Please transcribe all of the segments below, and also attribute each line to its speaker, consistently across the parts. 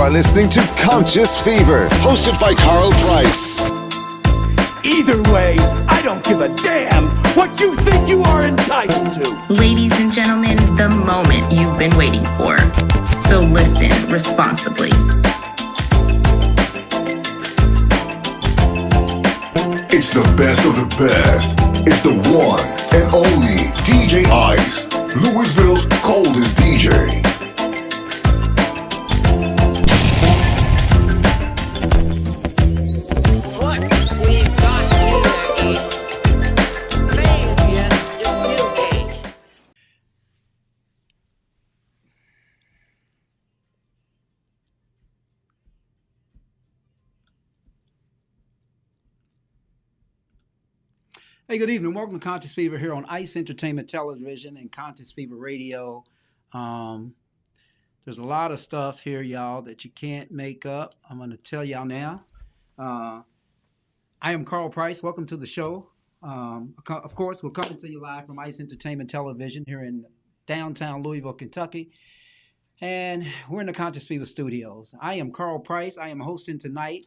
Speaker 1: are listening to Conscious Fever, hosted by Carl Price.
Speaker 2: Either way, I don't give a damn what you think you are entitled to.
Speaker 3: Ladies and gentlemen, the moment you've been waiting for. So listen responsibly.
Speaker 4: It's the best of the best. It's the one and only DJ Ice, Louisville's coldest DJ.
Speaker 5: Hey, good evening. Welcome to Conscious Fever here on ICE Entertainment Television and Conscious Fever Radio. There's a lot of stuff here, y'all, that you can't make up. I'm going to tell y'all now. I am Carl Price. Welcome to the show. Of course, we're coming to you live from ICE Entertainment Television here in downtown Louisville, Kentucky. And we're in the Conscious Fever studios. I am Carl Price. I am hosting tonight.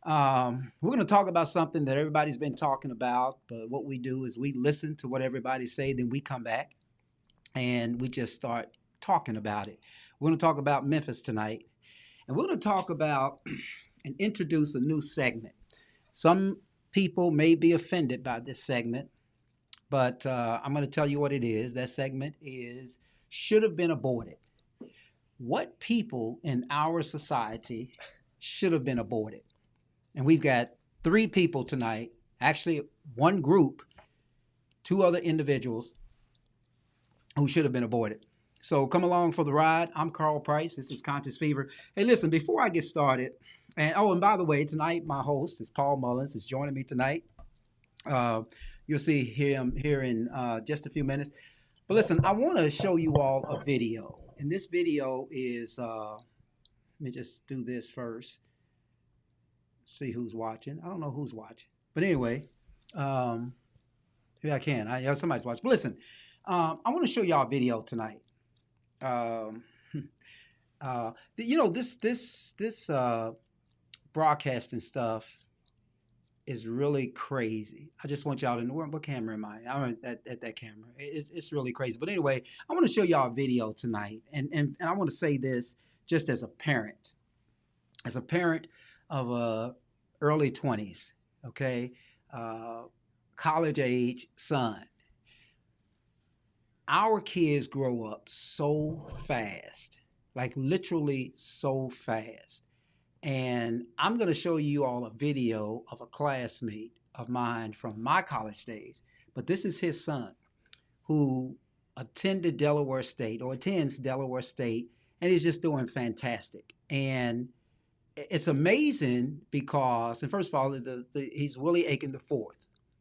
Speaker 5: We're going to talk about something that everybody's been talking about, but what we do is we listen to what everybody say, then we come back and we just start talking about it. We're going to talk about Memphis tonight, and we're going to talk about and introduce a new segment. Some people may be offended by this segment, but I'm going to tell you what it is. That segment is should have been aborted. What people in our society should have been aborted? And we've got three people tonight, actually one group, two other individuals who should have been aborted. So come along for the ride. I'm Carl Price. This is Conscious Fever. Hey, listen, before I get started, and by the way, tonight my host is Paul Mullins is joining me tonight. You'll see him here in just a few minutes. But listen, I want to show you all a video. And this video is, let me just do this first. See who's watching. I don't know who's watching, but anyway, maybe I can. Somebody's watching. But listen, I want to show y'all a video tonight. This broadcasting stuff is really crazy. I just want y'all to know what camera am I? I'm at that camera. It's really crazy. But anyway, I want to show y'all a video tonight, and I want to say this just as a parent. As a parent of early 20s, okay, college age son. Our kids grow up so fast, like literally so fast. And I'm going to show you all a video of a classmate of mine from my college days. But this is his son who attended Delaware State or attends Delaware State, and he's just doing fantastic. And it's amazing because, and first of all, he's Willie Aiken IV,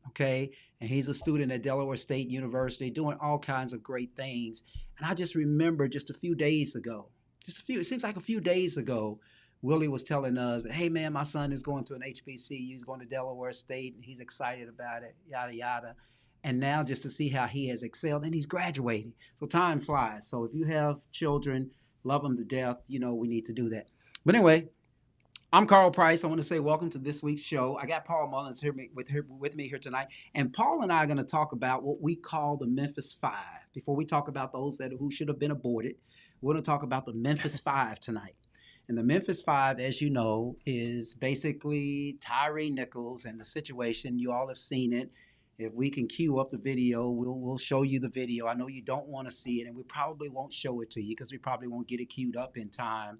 Speaker 5: okay? And he's a student at Delaware State University doing all kinds of great things. And I just remember just a few days ago, it seems like a few days ago, Willie was telling us that, hey, man, my son is going to an HBCU. He's going to Delaware State, and he's excited about it, yada, yada. And now just to see how he has excelled, and he's graduating. So time flies. So if you have children, love them to death, we need to do that. But anyway, I'm Carl Price. I want to say welcome to this week's show. I got Paul Mullins here with me here tonight. And Paul and I are going to talk about what we call the Memphis Five. Before we talk about those who should have been aborted, we're going to talk about the Memphis Five tonight. And the Memphis Five, as you know, is basically Tyree Nichols and the situation. You all have seen it. If we can cue up the video, we'll show you the video. I know you don't want to see it, and we probably won't show it to you because we probably won't get it queued up in time.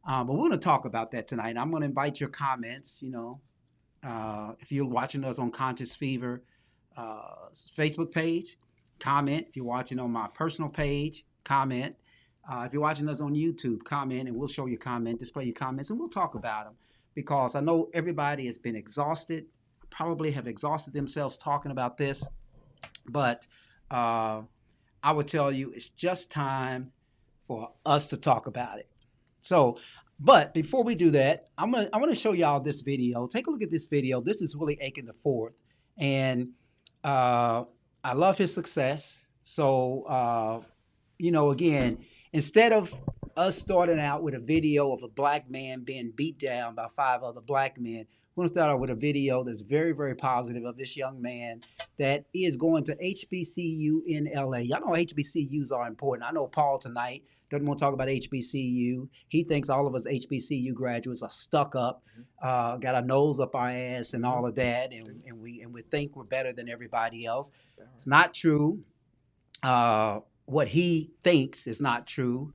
Speaker 5: But we're going to talk about that tonight. I'm going to invite your comments, if you're watching us on Conscious Fever Facebook page, comment. If you're watching on my personal page, comment. If you're watching us on YouTube, comment, and we'll show your comment, display your comments, and we'll talk about them. Because I know everybody has been exhausted, probably have exhausted themselves talking about this. But I would tell you it's just time for us to talk about it. So, but before we do that, I want to show y'all this video. Take a look at this video. This is Willie Aiken IV, and I love his success. So, again, instead of us starting out with a video of a black man being beat down by 5 other black men. We're going to start out with a video that's very, very positive of this young man that is going to HBCU in LA. Y'all know HBCUs are important. I know Paul tonight doesn't want to talk about HBCU. He thinks all of us HBCU graduates are stuck up, got our nose up our ass and all of that, and we think we're better than everybody else. It's not true. What he thinks is not true.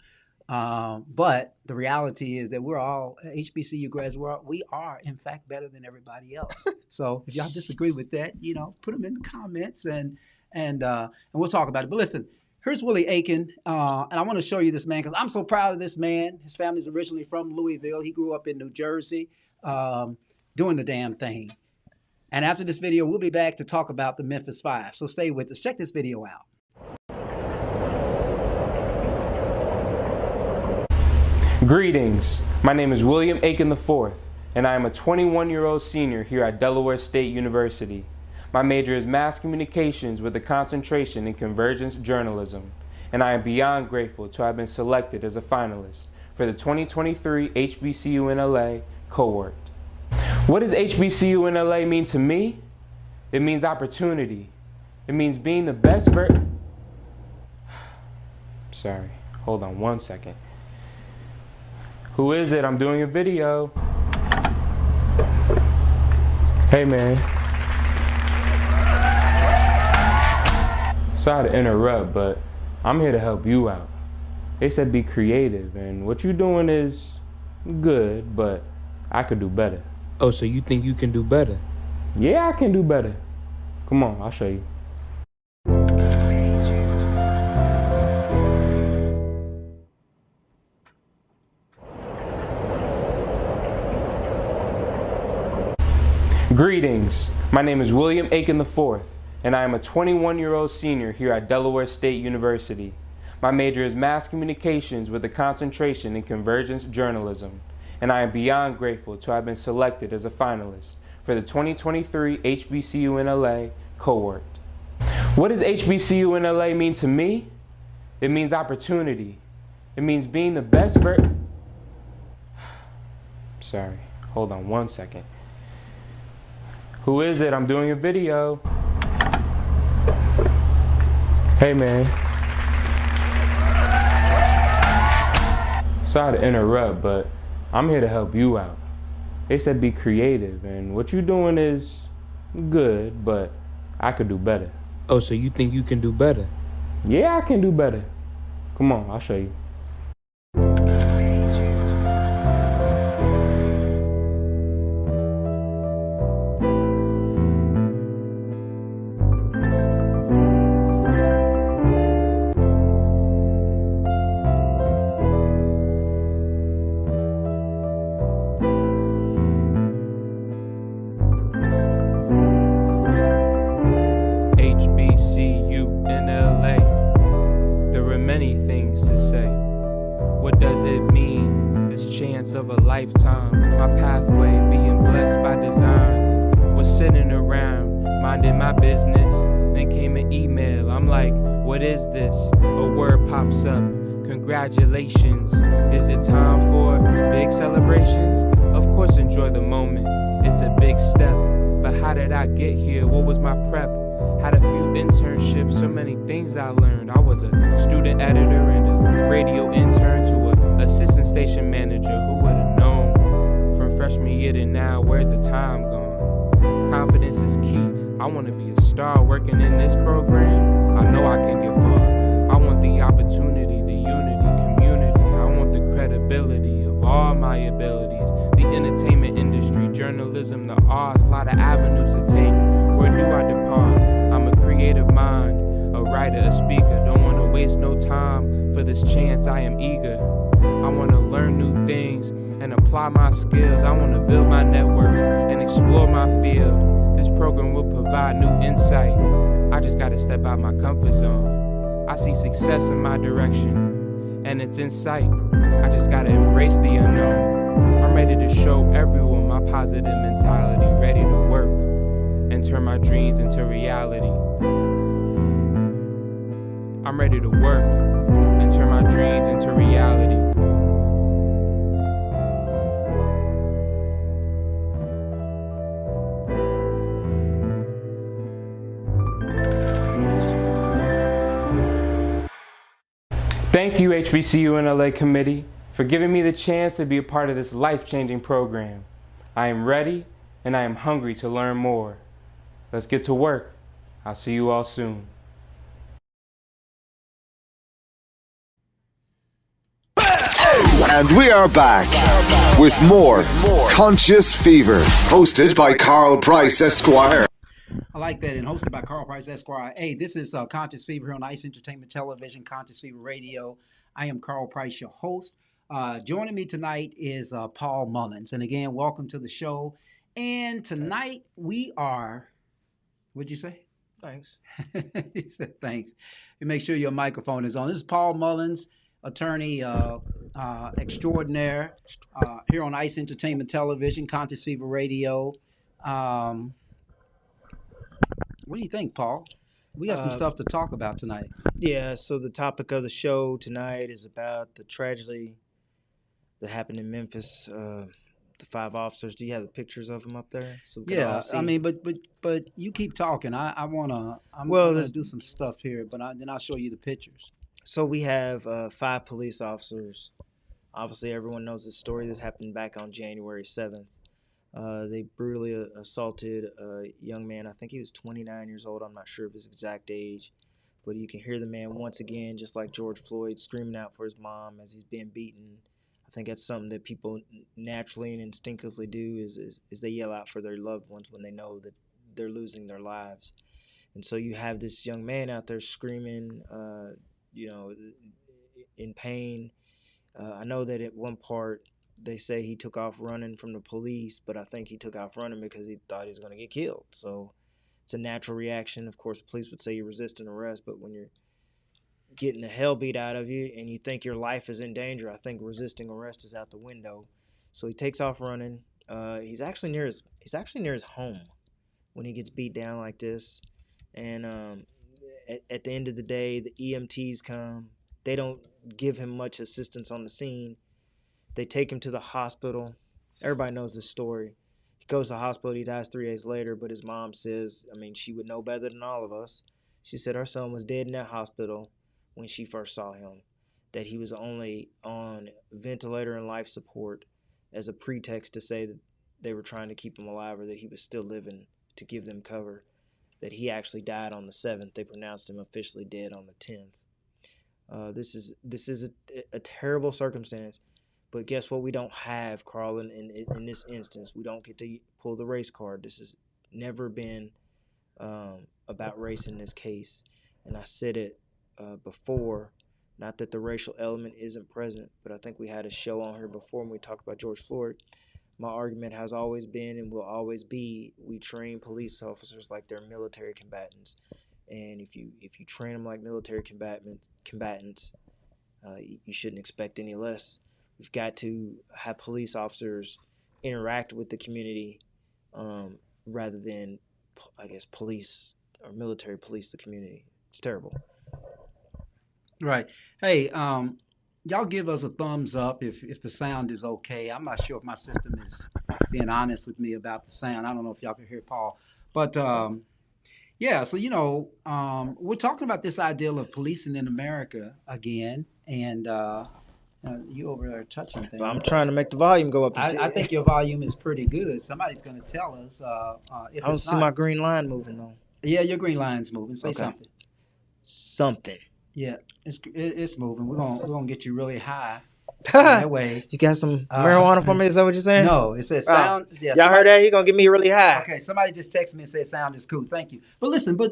Speaker 5: But the reality is that we're all HBCU grads. We are, in fact, better than everybody else. So if y'all disagree with that, put them in the comments and we'll talk about it. But listen, here's Willie Aiken, and I want to show you this man because I'm so proud of this man. His family's originally from Louisville. He grew up in New Jersey, doing the damn thing. And after this video, we'll be back to talk about the Memphis 5. So stay with us. Check this video out.
Speaker 6: Greetings, my name is William Aiken IV, and I am a 21-year-old senior here at Delaware State University. My major is Mass Communications with a concentration in Convergence Journalism, and I am beyond grateful to have been selected as a finalist for the 2023 HBCU in LA cohort. What does HBCU in LA mean to me? It means opportunity. It means being the best Sorry, hold on one second. Who is it? I'm doing a video. Hey, man. Sorry to interrupt, but I'm here to help you out. They said be creative, and what you're doing is good, but I could do better. Oh, so you think you can do better? Yeah, I can do better. Come on, I'll show you. Greetings, my name is William Aiken IV, and I am a 21-year-old senior here at Delaware State University. My major is Mass Communications with a concentration in Convergence Journalism, and I am beyond grateful to have been selected as a finalist for the 2023 HBCU in LA cohort. What does HBCU in LA mean to me? It means opportunity. It means being the best Sorry, hold on one second. Who is it? I'm doing a video. Hey, man. Sorry to interrupt, but I'm here to help you out. They said be creative, and what you're doing is good, but I could do better. Oh, so you think you can do better? Yeah, I can do better. Come on, I'll show you. HBCU in LA. There are many things to say. What does it mean? This chance of a lifetime. My pathway being blessed by design. Was sitting around, minding my business. Then came an email. I'm like, what is this? A word pops up. Congratulations. Is it time for big celebrations? Of course, enjoy the moment. It's a big step. But how did I get here? What was my prep? Had a few internships, so many things I learned. I was a student editor and a radio intern to an assistant station manager. Who would have known? From freshman year to now, where's the time gone? Confidence is key. I want to be a star working in this program. I know I can get far. I want the opportunity, the unity, community. I want the credibility of all my abilities. The entertainment industry, journalism, the arts, a lot of avenues to take. Where do I depart? I'm a creative mind, a writer, a speaker. Don't want to waste no time. For this chance, I am eager. I want to learn new things and apply my skills. I want to build my network and explore my field. This program will provide new insight. I just got to step out my comfort zone. I see success in my direction, and it's in sight. I just got to embrace the unknown. I'm ready to show everyone my positive mentality, ready to work and turn my dreams into reality. I'm ready to work and turn my dreams into reality. Thank you, HBCU and LA Committee, for giving me the chance to be a part of this life-changing program. I am ready and I am hungry to learn more. Let's get to work. I'll see you all soon.
Speaker 1: And we are back with more Conscious Fever, hosted by Carl Price Esquire.
Speaker 5: I like that, and hosted by Carl Price Esquire. Hey, this is Conscious Fever here on Ice Entertainment Television, Conscious Fever Radio. I am Carl Price, your host. Joining me tonight is Paul Mullins. And again, welcome to the show. And tonight we are, what'd you say?
Speaker 7: Thanks.
Speaker 5: He said thanks. And make sure your microphone is on. This is Paul Mullins, attorney extraordinaire, here on Ice Entertainment Television, Conscious Fever Radio. What do you think, Paul? We got some stuff to talk about tonight.
Speaker 7: Yeah, so the topic of the show tonight is about the tragedy that happened in Memphis. The 5 officers. Do you have the pictures of them up there? So we can all see?
Speaker 5: I mean, but you keep talking. I'm gonna do some stuff here, but then I'll show you the pictures.
Speaker 7: So we have 5 police officers. Obviously, everyone knows this story. This happened back on January 7th. They brutally assaulted a young man. I think he was 29 years old. I'm not sure of his exact age. But you can hear the man once again, just like George Floyd, screaming out for his mom as he's being beaten. I think that's something that people naturally and instinctively do is they yell out for their loved ones when they know that they're losing their lives. And so you have this young man out there screaming, in pain. I know that at one part they say he took off running from the police, but I think he took off running because he thought he was going to get killed. So it's a natural reaction. Of course, the police would say you're resisting arrest, but when you're getting the hell beat out of you and you think your life is in danger, I think resisting arrest is out the window. So he takes off running. He's actually near his home when he gets beat down like this. And at the end of the day, the EMTs come. They don't give him much assistance on the scene. They take him to the hospital. Everybody knows this story. He goes to the hospital. He dies 3 days later, but his mom says, she would know better than all of us. She said our son was dead in that hospital when she first saw him, that he was only on ventilator and life support as a pretext to say that they were trying to keep him alive or that he was still living to give them cover, that he actually died on the 7th. They pronounced him officially dead on the 10th. This is a terrible circumstance, but guess what we don't have, Carl, in this instance? We don't get to pull the race card. This has never been about race in this case. And I said it before, not that the racial element isn't present, but I think we had a show on here before when we talked about George Floyd. My argument has always been and will always be, we train police officers like they're military combatants. And if you train them like military combatants, you shouldn't expect any less. We've got to have police officers interact with the community rather than, I guess, police or military police the community. It's terrible.
Speaker 5: Right. Hey, y'all give us a thumbs up if the sound is okay. I'm not sure if my system is being honest with me about the sound. I don't know if y'all can hear Paul. But, yeah, so, we're talking about this ideal of policing in America again. And you over there touching things.
Speaker 7: I'm trying to make the volume go up.
Speaker 5: I think your volume is pretty good. Somebody's going to tell us if
Speaker 7: I don't see my green line moving, though.
Speaker 5: Yeah, your green line's moving. Say
Speaker 7: Okay.
Speaker 5: something. Yeah, it's moving. We're gonna get you really high. That way.
Speaker 7: You got some marijuana for me? Is that what you're saying?
Speaker 5: No, it says sound. Yeah,
Speaker 7: y'all heard that? You're gonna get me really high.
Speaker 5: Okay, somebody just texted me and said sound is cool. Thank you. But listen, but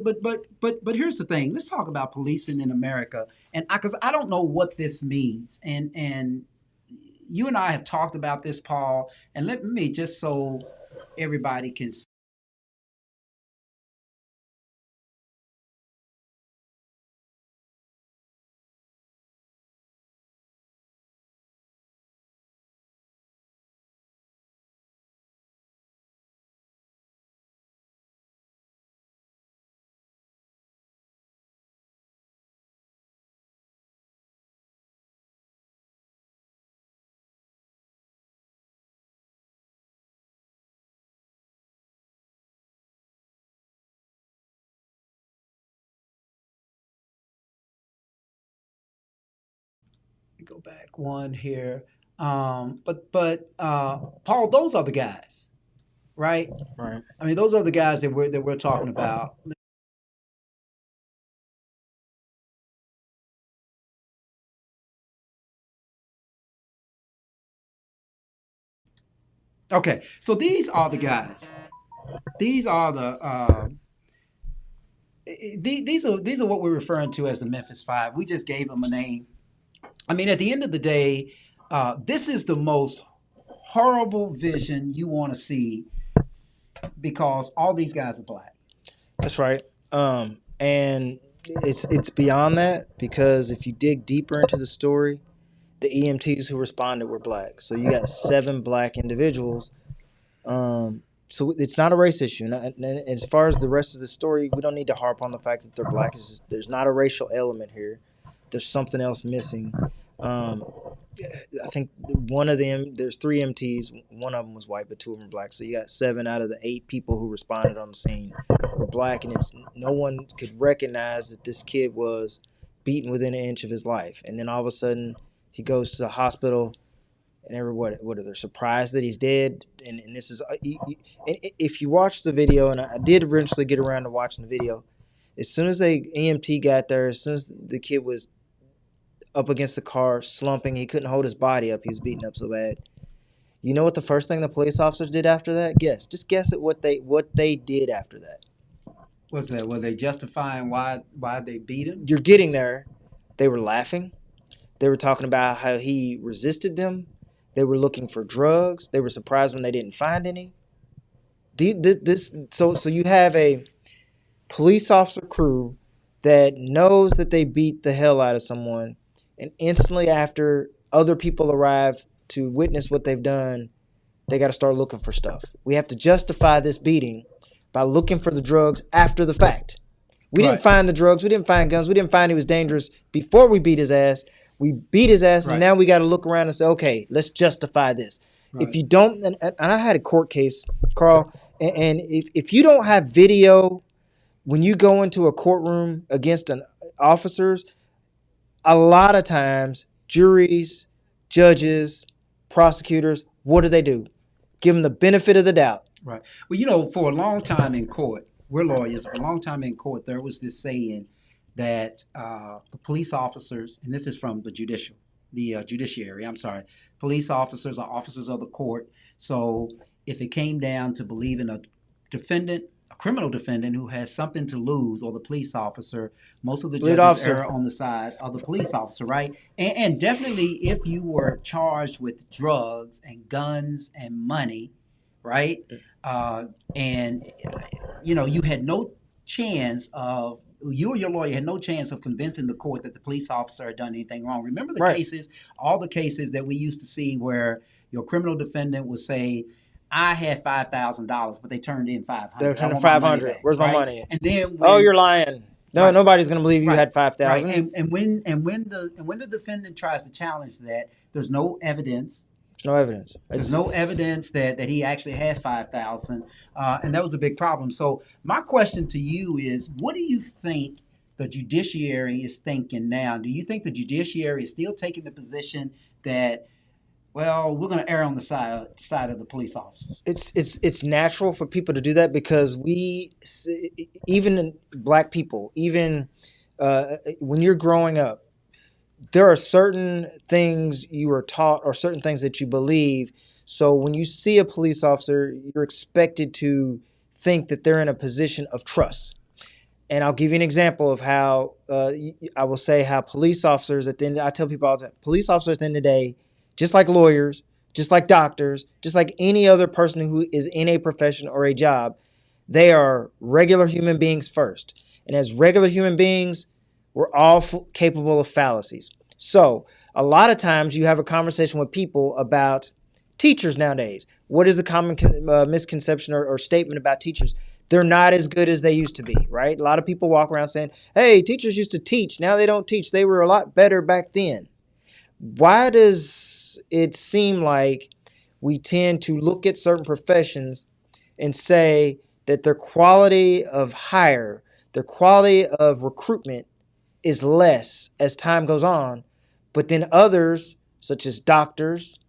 Speaker 5: here's the thing. Let's talk about policing in America, and because I don't know what this means, and you and I have talked about this, Paul, and let me just so everybody can Go back one here. But Paul, those are the guys, right?
Speaker 7: Right.
Speaker 5: I mean, those are the guys that we're talking about. Okay, so these are the guys. These are these are what we're referring to as the Memphis Five. We just gave them a name. I mean, at the end of the day, this is the most horrible vision you want to see because all these guys are black.
Speaker 7: That's right. And it's beyond that, because if you dig deeper into the story, the EMTs who responded were black. So you got 7 black individuals. So it's not a race issue. And as far as the rest of the story, we don't need to harp on the fact that they're black. It's just, there's not a racial element here. There's something else missing. I think one of them, there's 3 MTs. One of them was white, but 2 of them were black. So you got 7 out of the 8 people who responded on the scene were black, and it's no one could recognize that this kid was beaten within an inch of his life. And then all of a sudden, he goes to the hospital, and what are they surprised that he's dead? And this is if you watch the video, and I did eventually get around to watching the video. As soon as the EMT got there, as soon as the kid was up against the car, slumping, he couldn't hold his body up. He was beaten up so bad. You know what the first thing the police officers did after that? Just guess at what they did after that.
Speaker 5: What's that? Were they justifying why they beat him?
Speaker 7: You're getting there. They were laughing. They were talking about how he resisted them. They were looking for drugs. They were surprised when they didn't find any. So you have a police officer crew that knows that they beat the hell out of someone, and instantly after other people arrive to witness what they've done, they got to start looking for stuff. We have to justify this beating by looking for the drugs after the fact. We didn't find the drugs. We didn't find guns. We didn't find he was dangerous before we beat his ass. We beat his ass, and now we got to look around and say, okay, let's justify this. Right. If you don't, and I had a court case, Carl, and if you don't have video when you go into a courtroom against officers, a lot of times juries, judges, prosecutors, what do? Give them the benefit of the doubt.
Speaker 5: Right. Well, for a long time in court, we're lawyers. For a long time in court, there was this saying that the police officers, and this is from the judiciary, police officers are officers of the court. So if it came down to believing a criminal defendant who has something to lose, or the police officer, most of the judges err on the side of the police officer, right? And definitely if you were charged with drugs and guns and money, right? And, you had no chance of, you or your lawyer had no chance of convincing the court that the police officer had done anything wrong. Remember the cases, all the cases that we used to see where your criminal defendant would say, I had $5,000, but they turned in $500.
Speaker 7: They turned in $500. Where's my money?
Speaker 5: And then
Speaker 7: you're lying. No, nobody's going to believe you had $5,000.
Speaker 5: Right. And when the defendant tries to challenge that, there's no evidence.
Speaker 7: There's no evidence.
Speaker 5: There's no evidence that he actually had $5,000, and that was a big problem. So my question to you is, what do you think the judiciary is thinking now? Do you think the judiciary is still taking the position that, well, we're going to err on the side of the police officers?
Speaker 7: It's natural for people to do that, because even black people, even when you're growing up, there are certain things you are taught or certain things that you believe. So when you see a police officer, you're expected to think that they're in a position of trust. And I'll give you an example of how I will say how police officers I tell people all the time, police officers at the end of the day, just like lawyers, just like doctors, just like any other person who is in a profession or a job, they are regular human beings first. And as regular human beings, we're all capable of fallacies. So a lot of times you have a conversation with people about teachers nowadays. What is the common misconception or statement about teachers? They're not as good as they used to be, right? A lot of people walk around saying, hey, teachers used to teach. Now they don't teach. They were a lot better back then. Why does it seem like we tend to look at certain professions and say that their quality of hire, their quality of recruitment is less as time goes on, But then others, such as doctors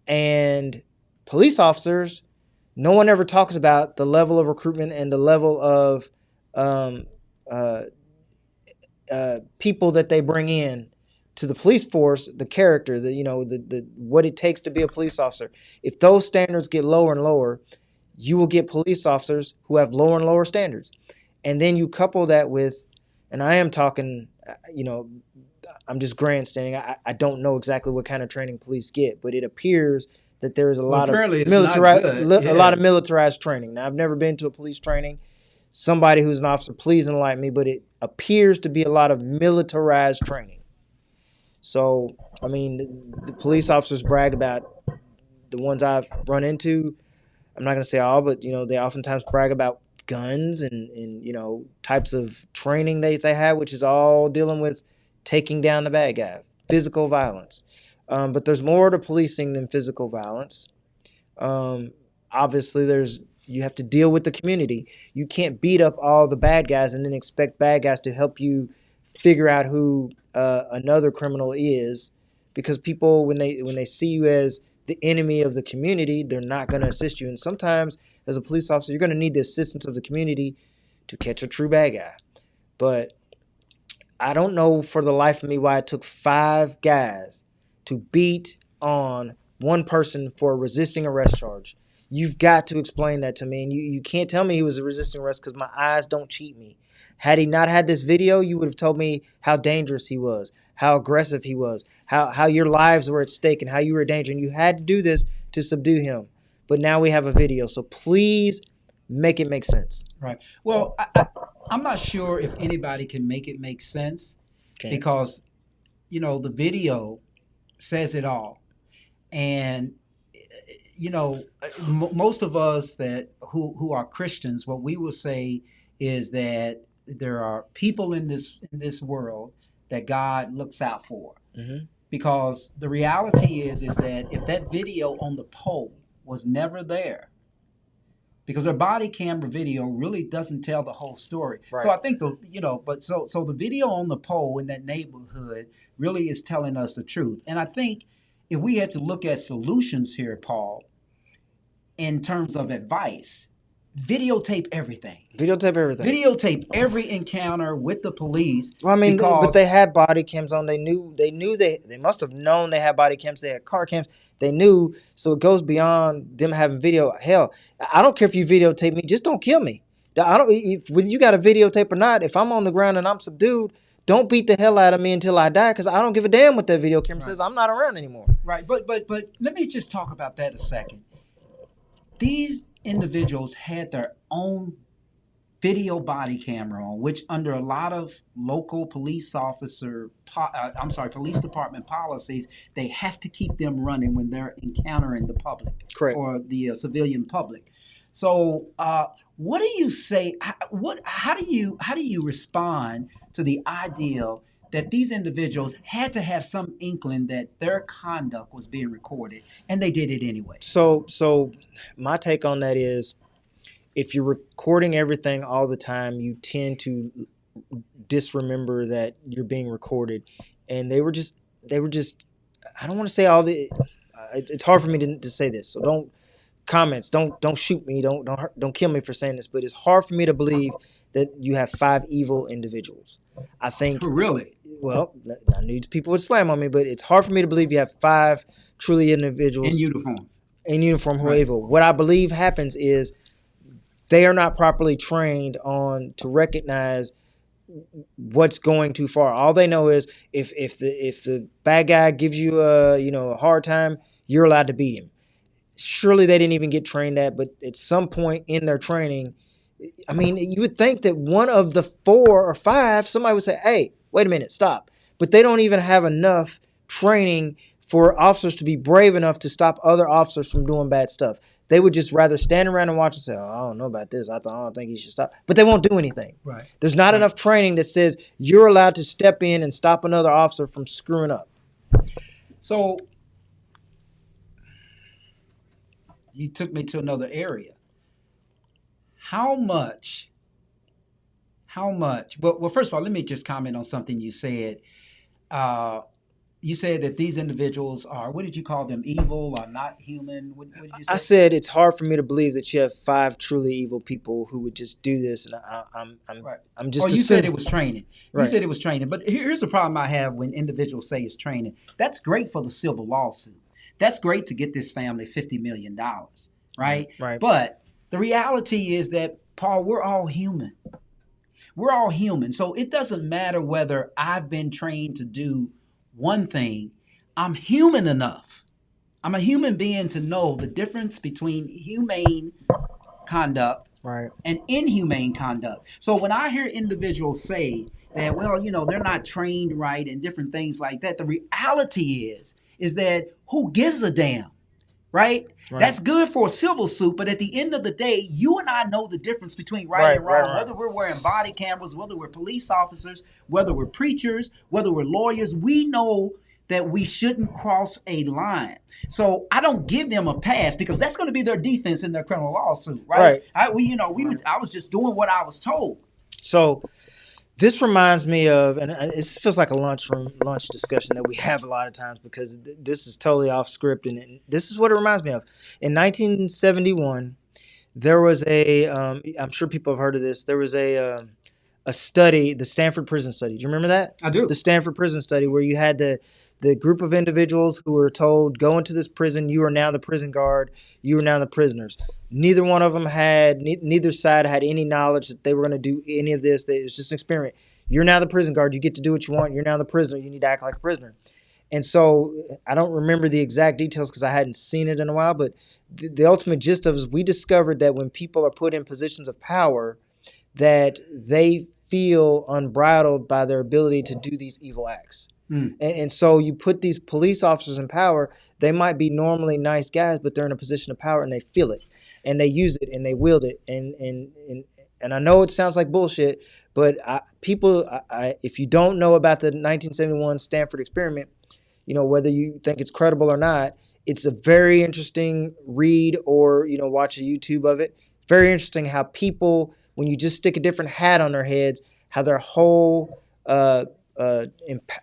Speaker 7: and police officers, no one ever talks about the level of recruitment and the level of people that they bring in to the police force, the character, the what it takes to be a police officer. If those standards get lower and lower, you will get police officers who have lower and lower standards. And then you couple that with, and I am talking, I'm just grandstanding. I don't know exactly what kind of training police get, but it appears that there is a lot of militarized training. Now, I've never been to a police training. Somebody who's an officer, please enlighten me, but it appears to be a lot of militarized training. So, I mean, the police officers brag about the ones I've run into. I'm not going to say all, but, they oftentimes brag about guns and types of training they have, which is all dealing with taking down the bad guy, physical violence. But there's more to policing than physical violence. Obviously, you have to deal with the community. You can't beat up all the bad guys and then expect bad guys to help you figure out who another criminal is, because people, when they see you as the enemy of the community, they're not going to assist you. And sometimes, as a police officer, you're going to need the assistance of the community to catch a true bad guy. But I don't know for the life of me why it took 5 guys to beat on one person for a resisting arrest charge. You've got to explain that to me. And you can't tell me he was a resisting arrest, because my eyes don't cheat me. Had he not had this video, you would have told me how dangerous he was, how aggressive he was, how your lives were at stake and how you were in danger. And you had to do this to subdue him. But now we have a video. So please make it make sense.
Speaker 5: Right. Well, I'm not sure if anybody can make it make sense, because, the video says it all. And, most of us who are Christians, what we will say is that there are people in this world that God looks out for. Mm-hmm. Because the reality is that if that video on the pole was never there, because our body camera video really doesn't tell the whole story. Right. So I think so the video on the pole in that neighborhood really is telling us the truth. And I think if we had to look at solutions here, Paul, in terms of advice, videotape everything. Videotape every encounter with the police.
Speaker 7: Well, I mean, but they had body cams on. They knew they must have known they had body cams. They had car cams. They knew. So it goes beyond them having video. Hell, I don't care if you videotape me. Just don't kill me. Whether you got a videotape or not, if I'm on the ground and I'm subdued, don't beat the hell out of me until I die, because I don't give a damn what that video camera says. I'm not around anymore.
Speaker 5: Right. But let me just talk about that a second. These individuals had their own video body camera on, which under a lot of local police department policies, they have to keep them running when they're encountering the public. Correct. Or the civilian public. So what do you say? How do you respond to the idea that these individuals had to have some inkling that their conduct was being recorded, and they did it anyway?
Speaker 7: So my take on that is, if you're recording everything all the time, you tend to disremember that you're being recorded. And they were just, I don't want to say all the, it's hard for me to say this. So don't shoot me. Don't kill me for saying this, but it's hard for me to believe that you have 5 evil individuals. I think.
Speaker 5: Really?
Speaker 7: Well, I knew people would slam on me, but it's hard for me to believe you have 5 truly individuals in uniform who are evil. What I believe happens is they are not properly trained to recognize what's going too far. All they know is if the bad guy gives you a hard time, you're allowed to beat him. Surely they didn't even get trained that, but at some point in their training, I mean, you would think that one of the 4 or 5, somebody would say, hey, wait a minute, stop. But they don't even have enough training for officers to be brave enough to stop other officers from doing bad stuff. They would just rather stand around and watch and say, oh, I don't know about this. I don't think he should stop. But they won't do anything. Right. There's not enough training that says you're allowed to step in and stop another officer from screwing up.
Speaker 5: So you took me to another area. How much, well, first of all, let me just comment on something you said. you said that these individuals are, what did you call them? Evil or not human? What did you say?
Speaker 7: I said it's hard for me to believe that you have 5 truly evil people who would just do this, and
Speaker 5: Right.
Speaker 7: I'm just.
Speaker 5: Oh, you said it was training. You
Speaker 7: Right.
Speaker 5: said it was training. But here's the problem I have when individuals say it's training. That's great for the civil lawsuit. That's great to get this family $50 million, right?
Speaker 7: Right.
Speaker 5: But the reality is that, Paul, we're all human. We're all human. So it doesn't matter whether I've been trained to do one thing. I'm human enough. I'm a human being to know the difference between humane conduct
Speaker 7: Right.
Speaker 5: and inhumane conduct. So when I hear individuals say that, well, they're not trained right and different things like that, the reality is that who gives a damn, right? That's good for a civil suit, but at the end of the day, you and I know the difference between right and wrong, whether we're wearing body cameras, whether we're police officers, whether we're preachers, whether we're lawyers. We know that we shouldn't cross a line. So I don't give them a pass because that's going to be their defense in their criminal lawsuit, right? I was just doing what I was told.
Speaker 7: So this reminds me of, and it feels like a lunch discussion that we have a lot of times because this is totally off script, and this is what it reminds me of. In 1971, there was I'm sure people have heard of this. There was a study, the Stanford Prison Study. Do you remember that?
Speaker 5: I do.
Speaker 7: The Stanford Prison Study, where you had the group of individuals who were told, go into this prison, you are now the prison guard, you are now the prisoners. Neither one of them neither side had any knowledge that they were going to do any of this. It was just an experiment. You're now the prison guard, you get to do what you want, you're now the prisoner, you need to act like a prisoner. And so I don't remember the exact details because I hadn't seen it in a while, but the ultimate gist of it is we discovered that when people are put in positions of power, that they feel unbridled by their ability to do these evil acts. And so you put these police officers in power, they might be normally nice guys, but they're in a position of power and they feel it and they use it and they wield it. And I know it sounds like bullshit, but if you don't know about the 1971 Stanford experiment, whether you think it's credible or not, it's a very interesting read or, watch a YouTube of it. Very interesting how people, when you just stick a different hat on their heads, how their whole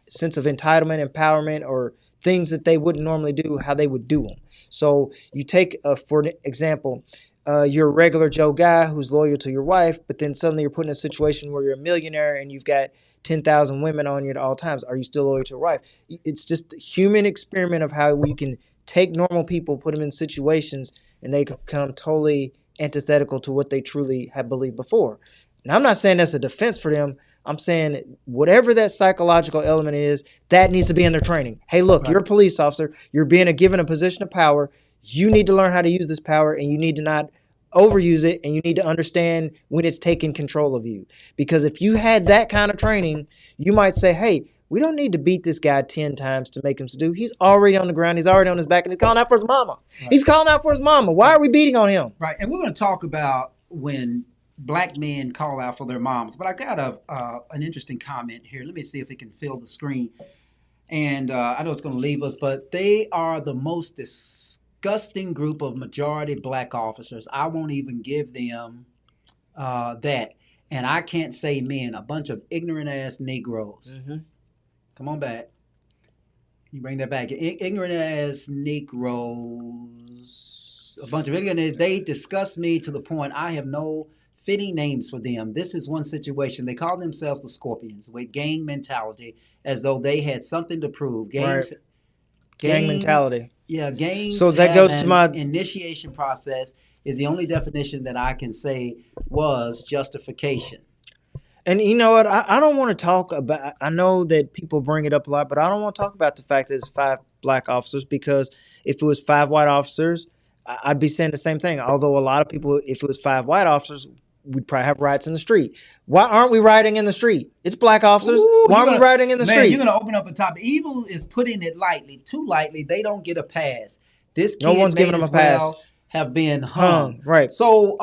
Speaker 7: sense of entitlement, empowerment, or things that they wouldn't normally do, how they would do them. So you take, for example, you're a regular Joe guy who's loyal to your wife, but then suddenly you're put in a situation where you're a millionaire and you've got 10,000 women on you at all times. Are you still loyal to your wife? It's just a human experiment of how we can take normal people, put them in situations, and they become totally antithetical to what they truly had believed before. Now, I'm not saying that's a defense for them. I'm saying whatever that psychological element is, that needs to be in their training. Hey, look, you're a police officer. You're being given a position of power. You need to learn how to use this power, and you need to not overuse it, and you need to understand when it's taking control of you. Because if you had that kind of training, you might say, hey, we don't need to beat this guy 10 times to make him do. He's already on the ground. He's already on his back, and he's calling out for his mama. Right. He's calling out for his mama. Why are we beating on him?
Speaker 5: Right, and we're going to talk about when Black men call out for their moms. But I got an interesting comment here. Let me see if it can fill the screen. And I know it's going to leave us, but they are the most disgusting group of majority Black officers. I won't even give them that. And I can't say men, a bunch of ignorant-ass Negroes. Mm-hmm. Come on back. You bring that back. Ignorant-ass Negroes, a bunch of ignorant. They disgust me to the point I have no fitting names for them. This is one situation. They call themselves the Scorpions with gang mentality as though they had something to prove. Gang
Speaker 7: mentality.
Speaker 5: Yeah, gangs.
Speaker 7: So that goes to my
Speaker 5: initiation process is the only definition that I can say was justification.
Speaker 7: And you know what? I don't want to talk about, I know that people bring it up a lot, but I don't want to talk about the fact that it's 5 Black officers, because if it was 5 white officers, I'd be saying the same thing. Although a lot of people, if it was 5 white officers, we'd probably have riots in the street. Why aren't we rioting in the street? It's Black officers. Why aren't we rioting in the street?
Speaker 5: You're going to open up a topic. Evil is putting it lightly, too lightly. They don't get a pass. This kid
Speaker 7: no one's giving them a pass.
Speaker 5: Have been hung.
Speaker 7: Right.
Speaker 5: So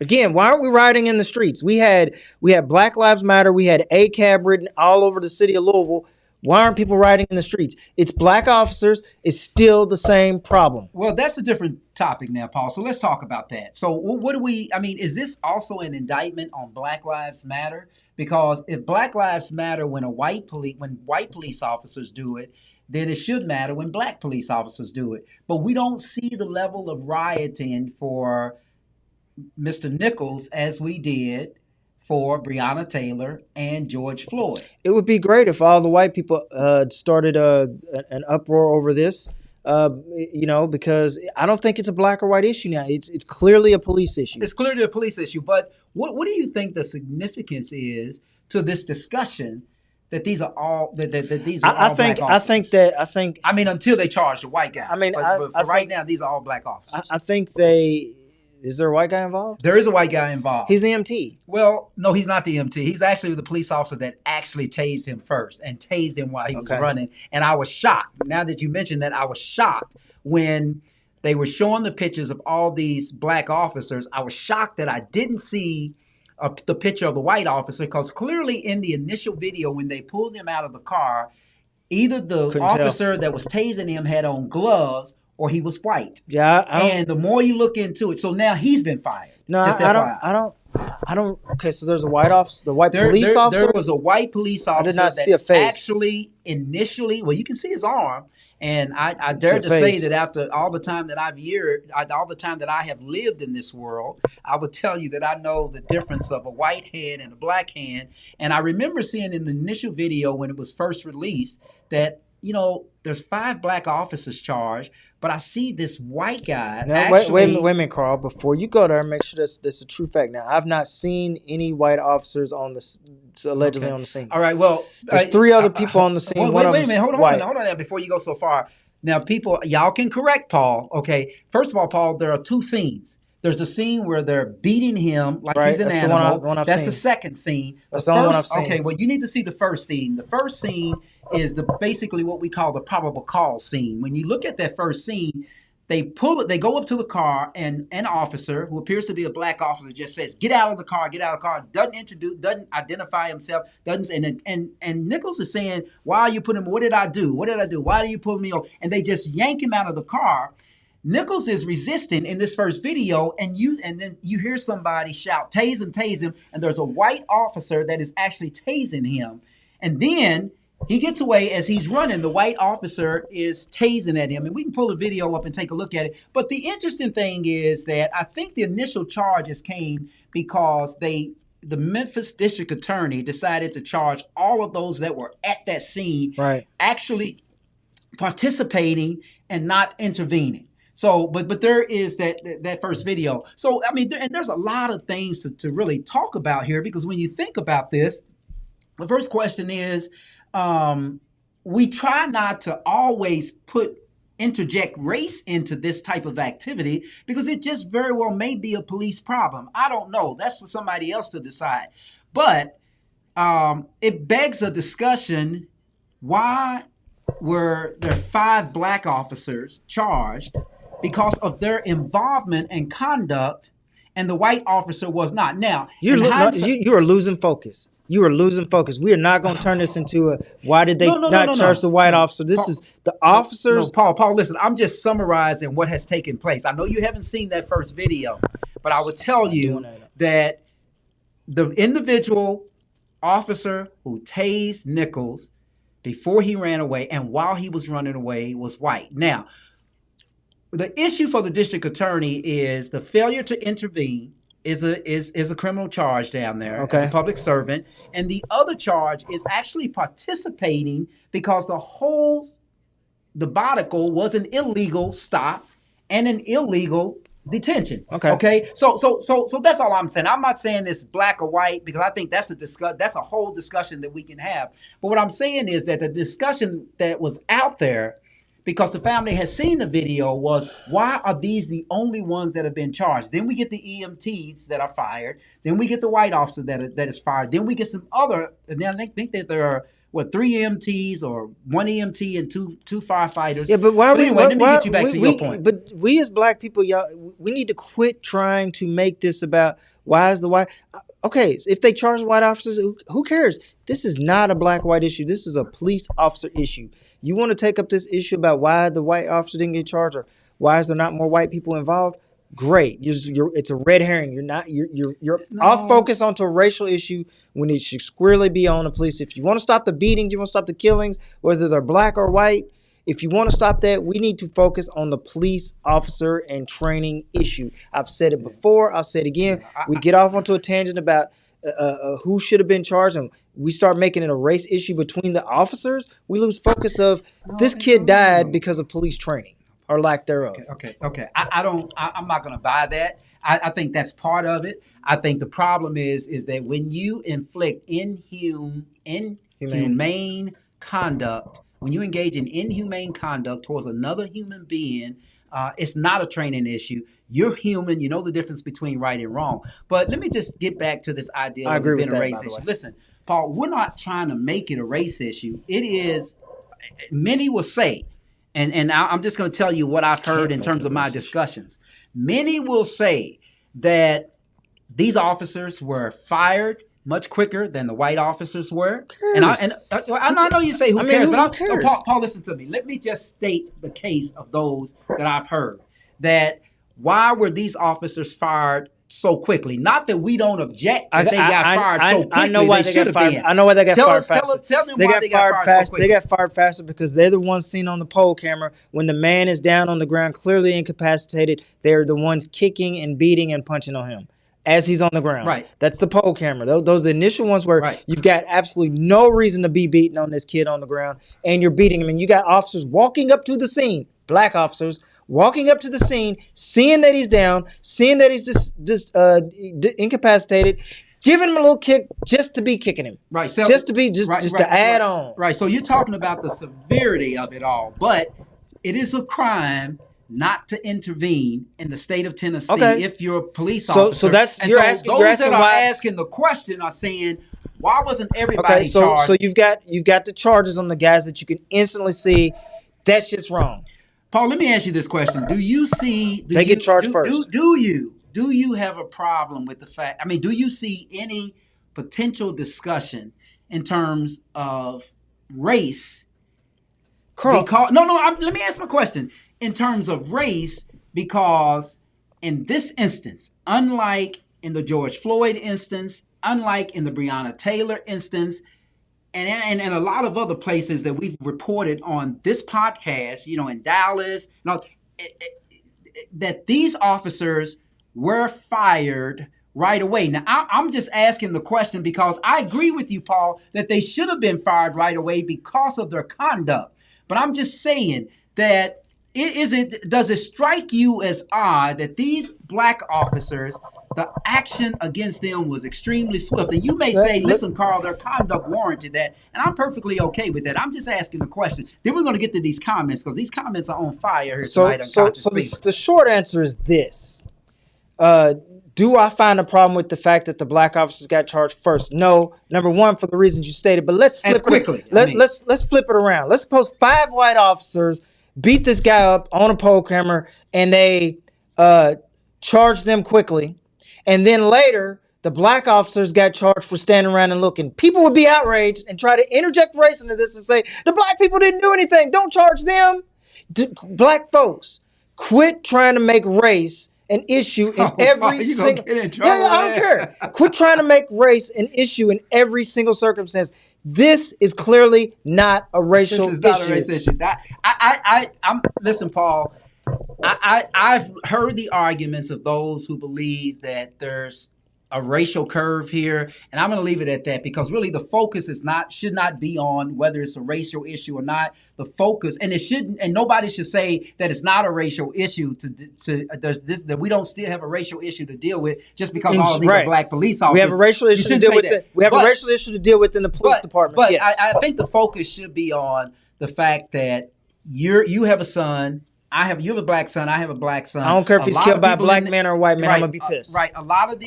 Speaker 7: again, why aren't we rioting in the streets? We had Black Lives Matter. We had ACAB written all over the city of Louisville. Why aren't people rioting in the streets? It's Black officers. It's still the same problem.
Speaker 5: Well, that's a different topic now, Paul. So let's talk about that. So what do we, is this also an indictment on Black Lives Matter? because if Black Lives Matter when white police officers do it, then it should matter when black police officers do it. But we don't see the level of rioting for Mr. Nichols as we did for Breonna Taylor and George Floyd.
Speaker 7: It would be great if all the white people started an uproar over this, because I don't think it's a black or white issue now. It's clearly a police issue.
Speaker 5: It's clearly a police issue. But what do you think the significance is to this discussion that these are all that these are all black officers?
Speaker 7: I
Speaker 5: mean, until they charge the white guy.
Speaker 7: I mean,
Speaker 5: but for right now, these are all black officers.
Speaker 7: I think is there a white guy involved?
Speaker 5: There is a white guy involved.
Speaker 7: He's the EMT.
Speaker 5: Well, no, he's not the EMT. He's actually the police officer that actually tased him first and tased him while he was running. And I was shocked. Now that you mentioned that, I was shocked when they were showing the pictures of all these black officers. I was shocked that I didn't see the picture of the white officer, because clearly in the initial video when they pulled him out of the car, either the officer that was tasing him had on gloves or he was white.
Speaker 7: Yeah,
Speaker 5: and the more you look into it, so now he's been fired.
Speaker 7: No, I don't. Okay, so there's a white officer, the white police officer.
Speaker 5: There was a white police officer.
Speaker 7: I did not see a face.
Speaker 5: Actually, initially, well, you can see his arm. And I dare to say that after all the time that all the time that I have lived in this world, I would tell you that I know the difference of a white hand and a black hand. And I remember seeing in the initial video when it was first released that, there's 5 black officers charged, but I see this white guy.
Speaker 7: Now, wait a minute, Carl. Before you go there, make sure that's a true fact. Now, I've not seen any white officers allegedly on the scene.
Speaker 5: All right. Well,
Speaker 7: there's 3 other people on the scene.
Speaker 5: Wait a minute. Hold on now before you go so far. Now, people, y'all can correct Paul. Okay. First of all, Paul, there are 2 scenes. There's the scene where they're beating him like he's an animal. That's the second scene.
Speaker 7: That's the only one I've seen.
Speaker 5: Okay, well, you need to see the first scene. The first scene is basically what we call the probable cause scene. When you look at that first scene, they go up to the car, and an officer who appears to be a black officer just says, "Get out of the car, get out of the car." Doesn't identify himself, and Nichols is saying, "Why are you putting me? What did I do? What did I do? Why do you put me over?" And they just yank him out of the car. Nichols is resisting in this first video, and then you hear somebody shout, "Tase him," and there's a white officer that is actually tasing him. And then he gets away as he's running. The white officer is tasing at him, and we can pull the video up and take a look at it. But the interesting thing is that I think the initial charges came because the Memphis district attorney decided to charge all of those that were at that scene, actually participating and not intervening. So, but there is that first video. So, I mean, and there's a lot of things to really talk about here, because when you think about this, the first question is, we try not to always interject race into this type of activity, because it just very well may be a police problem. I don't know. That's for somebody else to decide. But it begs a discussion. Why were there 5 black officers charged because of their involvement and conduct, and the white officer was not? Now, you
Speaker 7: are losing focus. You are losing focus. We are not going to turn this into why did they not charge the white officer? This is the officers.
Speaker 5: No, Paul, listen, I'm just summarizing what has taken place. I know you haven't seen that first video, but I would tell you that the individual officer who tased Nichols before he ran away and while he was running away was white. Now, the issue for the district attorney is the failure to intervene is a criminal charge down there as a public servant, and the other charge is actually participating because the barnacle was an illegal stop and an illegal detention. Okay. So that's all I'm saying. I'm not saying it's black or white, because I think that's a whole discussion that we can have. But what I'm saying is that the discussion that was out there, because the family has seen the video, was, why are these the only ones that have been charged? Then we get the EMTs that are fired. Then we get the white officer that is fired. Then we get some other, and then I think that there are, 3 EMTs or 1 EMT and two firefighters.
Speaker 7: Yeah, but why?
Speaker 5: Let me get you back to your point.
Speaker 7: But we as black people, y'all, we need to quit trying to make this about why is the white. Okay, if they charge white officers, who cares? This is not a black-white issue. This is a police officer issue. You want to take up this issue about why the white officer didn't get charged, or why is there not more white people involved? great. It's a red herring. You're off focus onto a racial issue when it should squarely be on the police. If you want to stop the beatings, you want to stop the killings, whether they're black or white. If you want to stop that, we need to focus on the police officer and training issue. I've said it before. I'll say it again. We get off onto a tangent about who should have been charged, and we start making it a race issue between the officers. We lose focus of this kid died because of police training or lack thereof.
Speaker 5: Okay. I'm not going to buy that. I think that's part of it. I think the problem is that when you inflict inhumane conduct, when you engage in inhumane conduct towards another human being, it's not a training issue. You're human. You know the difference between right and wrong. But let me just get back to this idea of it being a race issue. Listen, Paul, we're not trying to make it a race issue. It is, many will say, and I'm just going to tell you what I've heard in terms of my discussions. Many will say that these officers were fired much quicker than the white officers were. And I know you say who cares, but Paul, listen to me. Let me just state the case of those that I've heard. That why were these officers fired so quickly? Not that we don't object that they got fired so quickly.
Speaker 7: I know why they got fired. I know why they got fired faster.
Speaker 5: Tell them why they got fired so quickly.
Speaker 7: They got fired faster because they're the ones seen on the poll camera when the man is down on the ground, clearly incapacitated. They're the ones kicking and beating and punching on him as he's on the ground.
Speaker 5: Right.
Speaker 7: That's the poll camera. Those are the initial ones where you've got absolutely no reason to be beating on this kid on the ground, and you're beating him. And you got officers walking up to the scene, black officers, walking up to the scene, seeing that he's down, seeing that he's just incapacitated, giving him a little kick just to be kicking him.
Speaker 5: Right. So,
Speaker 7: just to add on.
Speaker 5: Right. So you're talking about the severity of it all, but it is a crime not to intervene in the state of Tennessee if you're a police officer.
Speaker 7: So that's
Speaker 5: and those that are asking the question are saying, why wasn't everybody charged?
Speaker 7: So you've got the charges on the guys that you can instantly see that shit's wrong.
Speaker 5: Paul, let me ask you this question: do you see
Speaker 7: they get charged first?
Speaker 5: Do you have a problem with the fact? I mean, do you see any potential discussion in terms of race?
Speaker 7: Carl,
Speaker 5: let me ask my question. In terms of race, because in this instance, unlike in the George Floyd instance, unlike in the Breonna Taylor instance, and a lot of other places that we've reported on this podcast, in Dallas, that these officers were fired right away. Now, I'm just asking the question because I agree with you, Paul, that they should have been fired right away because of their conduct. But I'm just saying that does it strike you as odd that these black officers, the action against them was extremely swift? And you may say, listen, Carl, their conduct warranted that. And I'm perfectly okay with that. I'm just asking the question. Then we're going to get to these comments because these comments are on fire here tonight. So
Speaker 7: the short answer is this. Do I find a problem with the fact that the black officers got charged first? No. Number one, for the reasons you stated. But let's flip let's flip it around. Let's suppose 5 white officers beat this guy up on a poll camera, and they charged them quickly. And then later, the black officers got charged for standing around and looking. People would be outraged and try to interject race into this and say, the black people didn't do anything. Don't charge them. Black folks, quit trying to make race an issue in every single... I don't care. Quit trying to make race an issue in every single circumstance. This is clearly not a racial issue. This is not a race issue.
Speaker 5: Listen, Paul, I've heard the arguments of those who believe that there's a racial curve here, and I'm going to leave it at that because really the focus should not be on whether it's a racial issue or not. The focus, and it shouldn't, and nobody should say that it's not a racial issue that we don't still have a racial issue to deal with just because all of these are black police officers.
Speaker 7: We have a racial issue to deal with. We have a racial issue to deal with in the police department.
Speaker 5: But
Speaker 7: yes.
Speaker 5: I think the focus should be on the fact that you have a son. You have a black son. I have a black son.
Speaker 7: I don't care if he's killed by a black man or a white man. I'm gonna be pissed.
Speaker 5: Right. A lot of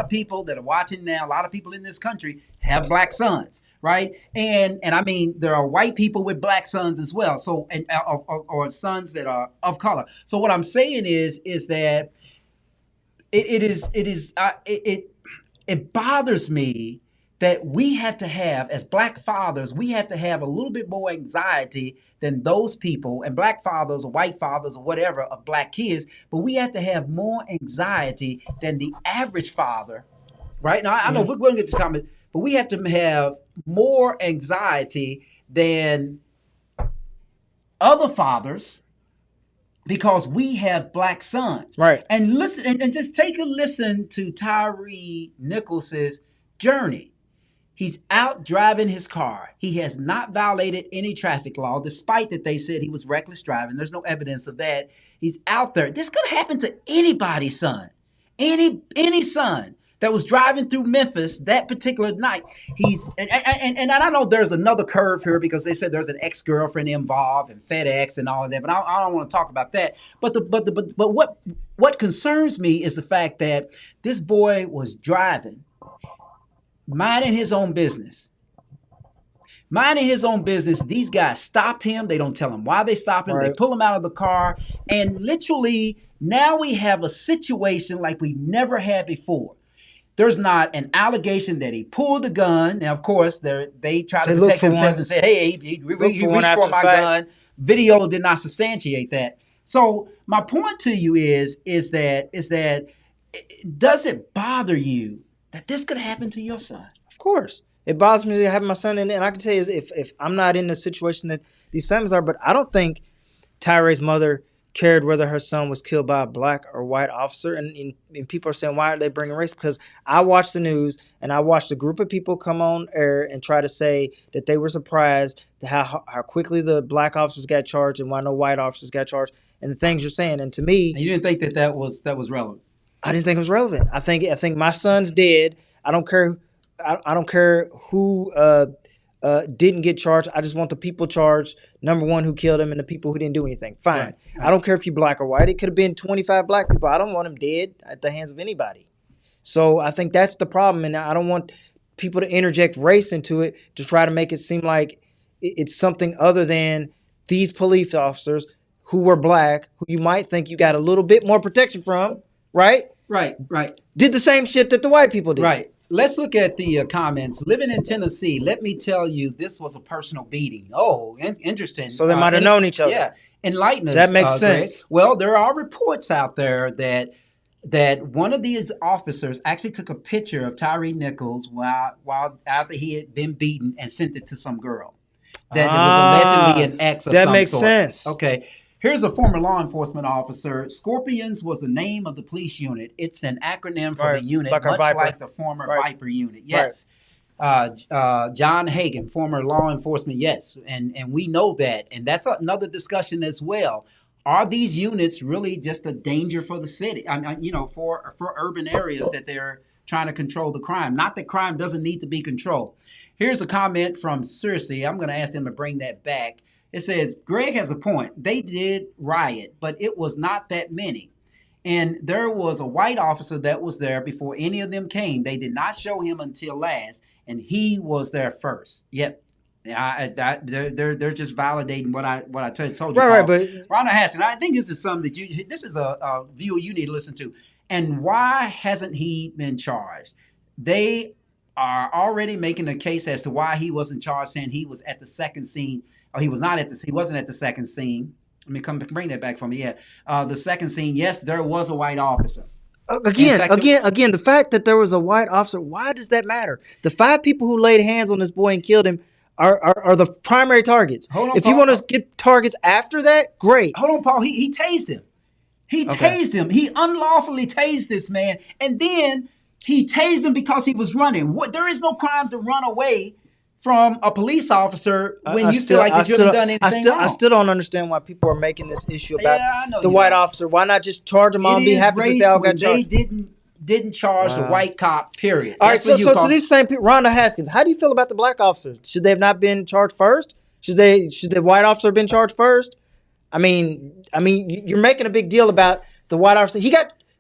Speaker 5: people that are watching now, a lot of people in this country have black sons. Right. And I mean, there are white people with black sons as well. So, or sons that are of color. So what I'm saying is that it bothers me that we have to have, as black fathers, we have to have a little bit more anxiety than those people, and black fathers or white fathers or whatever of black kids, but we have to have more anxiety than the average father, right? Now, I know we're going to get to comments, but we have to have more anxiety than other fathers because we have black sons.
Speaker 7: Right.
Speaker 5: And listen, and just take a listen to Tyree Nichols's journey. He's out driving his car. He has not violated any traffic law, despite that they said he was reckless driving. There's no evidence of that. He's out there. This could happen to anybody's son, any son that was driving through Memphis that particular night. And I know there's another curve here because they said there's an ex-girlfriend involved and FedEx and all of that, but I don't want to talk about that. But what concerns me is the fact that this boy was driving, minding his own business. These guys stop him. They don't tell him why they stop him. Right. They pull him out of the car. And literally, now we have a situation like we've never had before. There's not an allegation that he pulled a gun. Now, of course, they try to protect themselves and say, hey, he reached for my gun. Video did not substantiate that. So my point to you is that does it bother you that this could happen to your son?
Speaker 7: Of course. It bothers me to have my son in it. And I can tell you if I'm not in the situation that these families are, but I don't think Tyree's mother cared whether her son was killed by a black or white officer. And people are saying, why are they bringing race? Because I watched the news and I watched a group of people come on air and try to say that they were surprised how quickly the black officers got charged and why no white officers got charged and the things you're saying. And to me,
Speaker 5: and you didn't think that was relevant.
Speaker 7: I didn't think it was relevant. I think my son's dead. I don't care. I don't care who didn't get charged. I just want the people charged. Number one, who killed him, and the people who didn't do anything. Fine. Right. I don't care if you're black or white. It could have been 25 black people. I don't want him dead at the hands of anybody. So I think that's the problem, and I don't want people to interject race into it to try to make it seem like it's something other than these police officers who were black, who you might think you got a little bit more protection from, right?
Speaker 5: Right.
Speaker 7: Did the same shit that the white people did.
Speaker 5: Right. Let's look at the comments. Living in Tennessee, let me tell you, this was a personal beating. Oh, interesting.
Speaker 7: So they might have known each other.
Speaker 5: Yeah. Enlighten us.
Speaker 7: That makes sense.
Speaker 5: Greg. Well, there are reports out there that one of these officers actually took a picture of Tyree Nichols while after he had been beaten and sent it to some girl. That it was allegedly an ex of some sort.
Speaker 7: That makes sense.
Speaker 5: Okay. Here's a former law enforcement officer. Scorpions was the name of the police unit. It's an acronym for the unit, much like the former Viper unit. Yes. John Hagan, former law enforcement. Yes. And we know that. And that's another discussion as well. Are these units really just a danger for the city? For urban areas that they're trying to control the crime. Not that crime doesn't need to be controlled. Here's a comment from Cersei. I'm going to ask them to bring that back. It says, Greg has a point. They did riot, but it was not that many. And there was a white officer that was there before any of them came. They did not show him until last, and he was there first. Yep. They're just validating what I told you.
Speaker 7: Right, but
Speaker 5: Rhonda Hassan, I think this is something that this is a view you need to listen to. And why hasn't he been charged? They are already making a case as to why he wasn't charged, saying he was at the second scene. Oh, he wasn't at the second scene. Let me bring that back for me. Yeah. The second scene, yes, there was a white officer.
Speaker 7: Again, the fact that there was a white officer, why does that matter? The 5 people who laid hands on this boy and killed him are the primary targets.
Speaker 5: Hold on,
Speaker 7: if
Speaker 5: Paul,
Speaker 7: you want to get targets after that, great.
Speaker 5: Hold on, Paul. He tased him. Tased him. He unlawfully tased this man. And then he tased him because he was running. There is no crime to run away from a police officer when you feel like that you haven't done anything wrong.
Speaker 7: I still don't understand why people are making this issue about the white officer. Why not just charge them all and be happy that they all got charged?
Speaker 5: They didn't charge the white cop, period.
Speaker 7: All right, so these same people, Rhonda Haskins, how do you feel about the black officers? Should they have not been charged first? Should the white officer have been charged first? I mean, you're making a big deal about the white officer.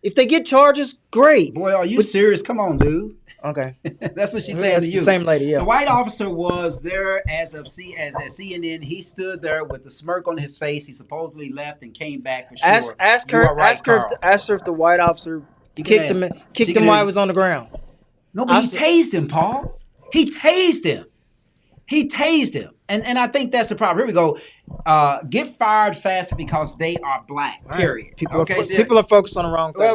Speaker 7: If they get charges, great.
Speaker 5: Boy, are you serious? Come on, dude.
Speaker 7: Okay.
Speaker 5: That's what she's saying to you.
Speaker 7: The same lady, yeah.
Speaker 5: The white officer was there as CNN. He stood there with a smirk on his face. He supposedly left and came back for sure.
Speaker 7: Ask her if the white officer kicked him while he was on the ground.
Speaker 5: No, but he tased him, Paul. He tased him. And I think that's the problem. Here we go. Get fired faster because they are black, period.
Speaker 7: People are focused on the wrong thing.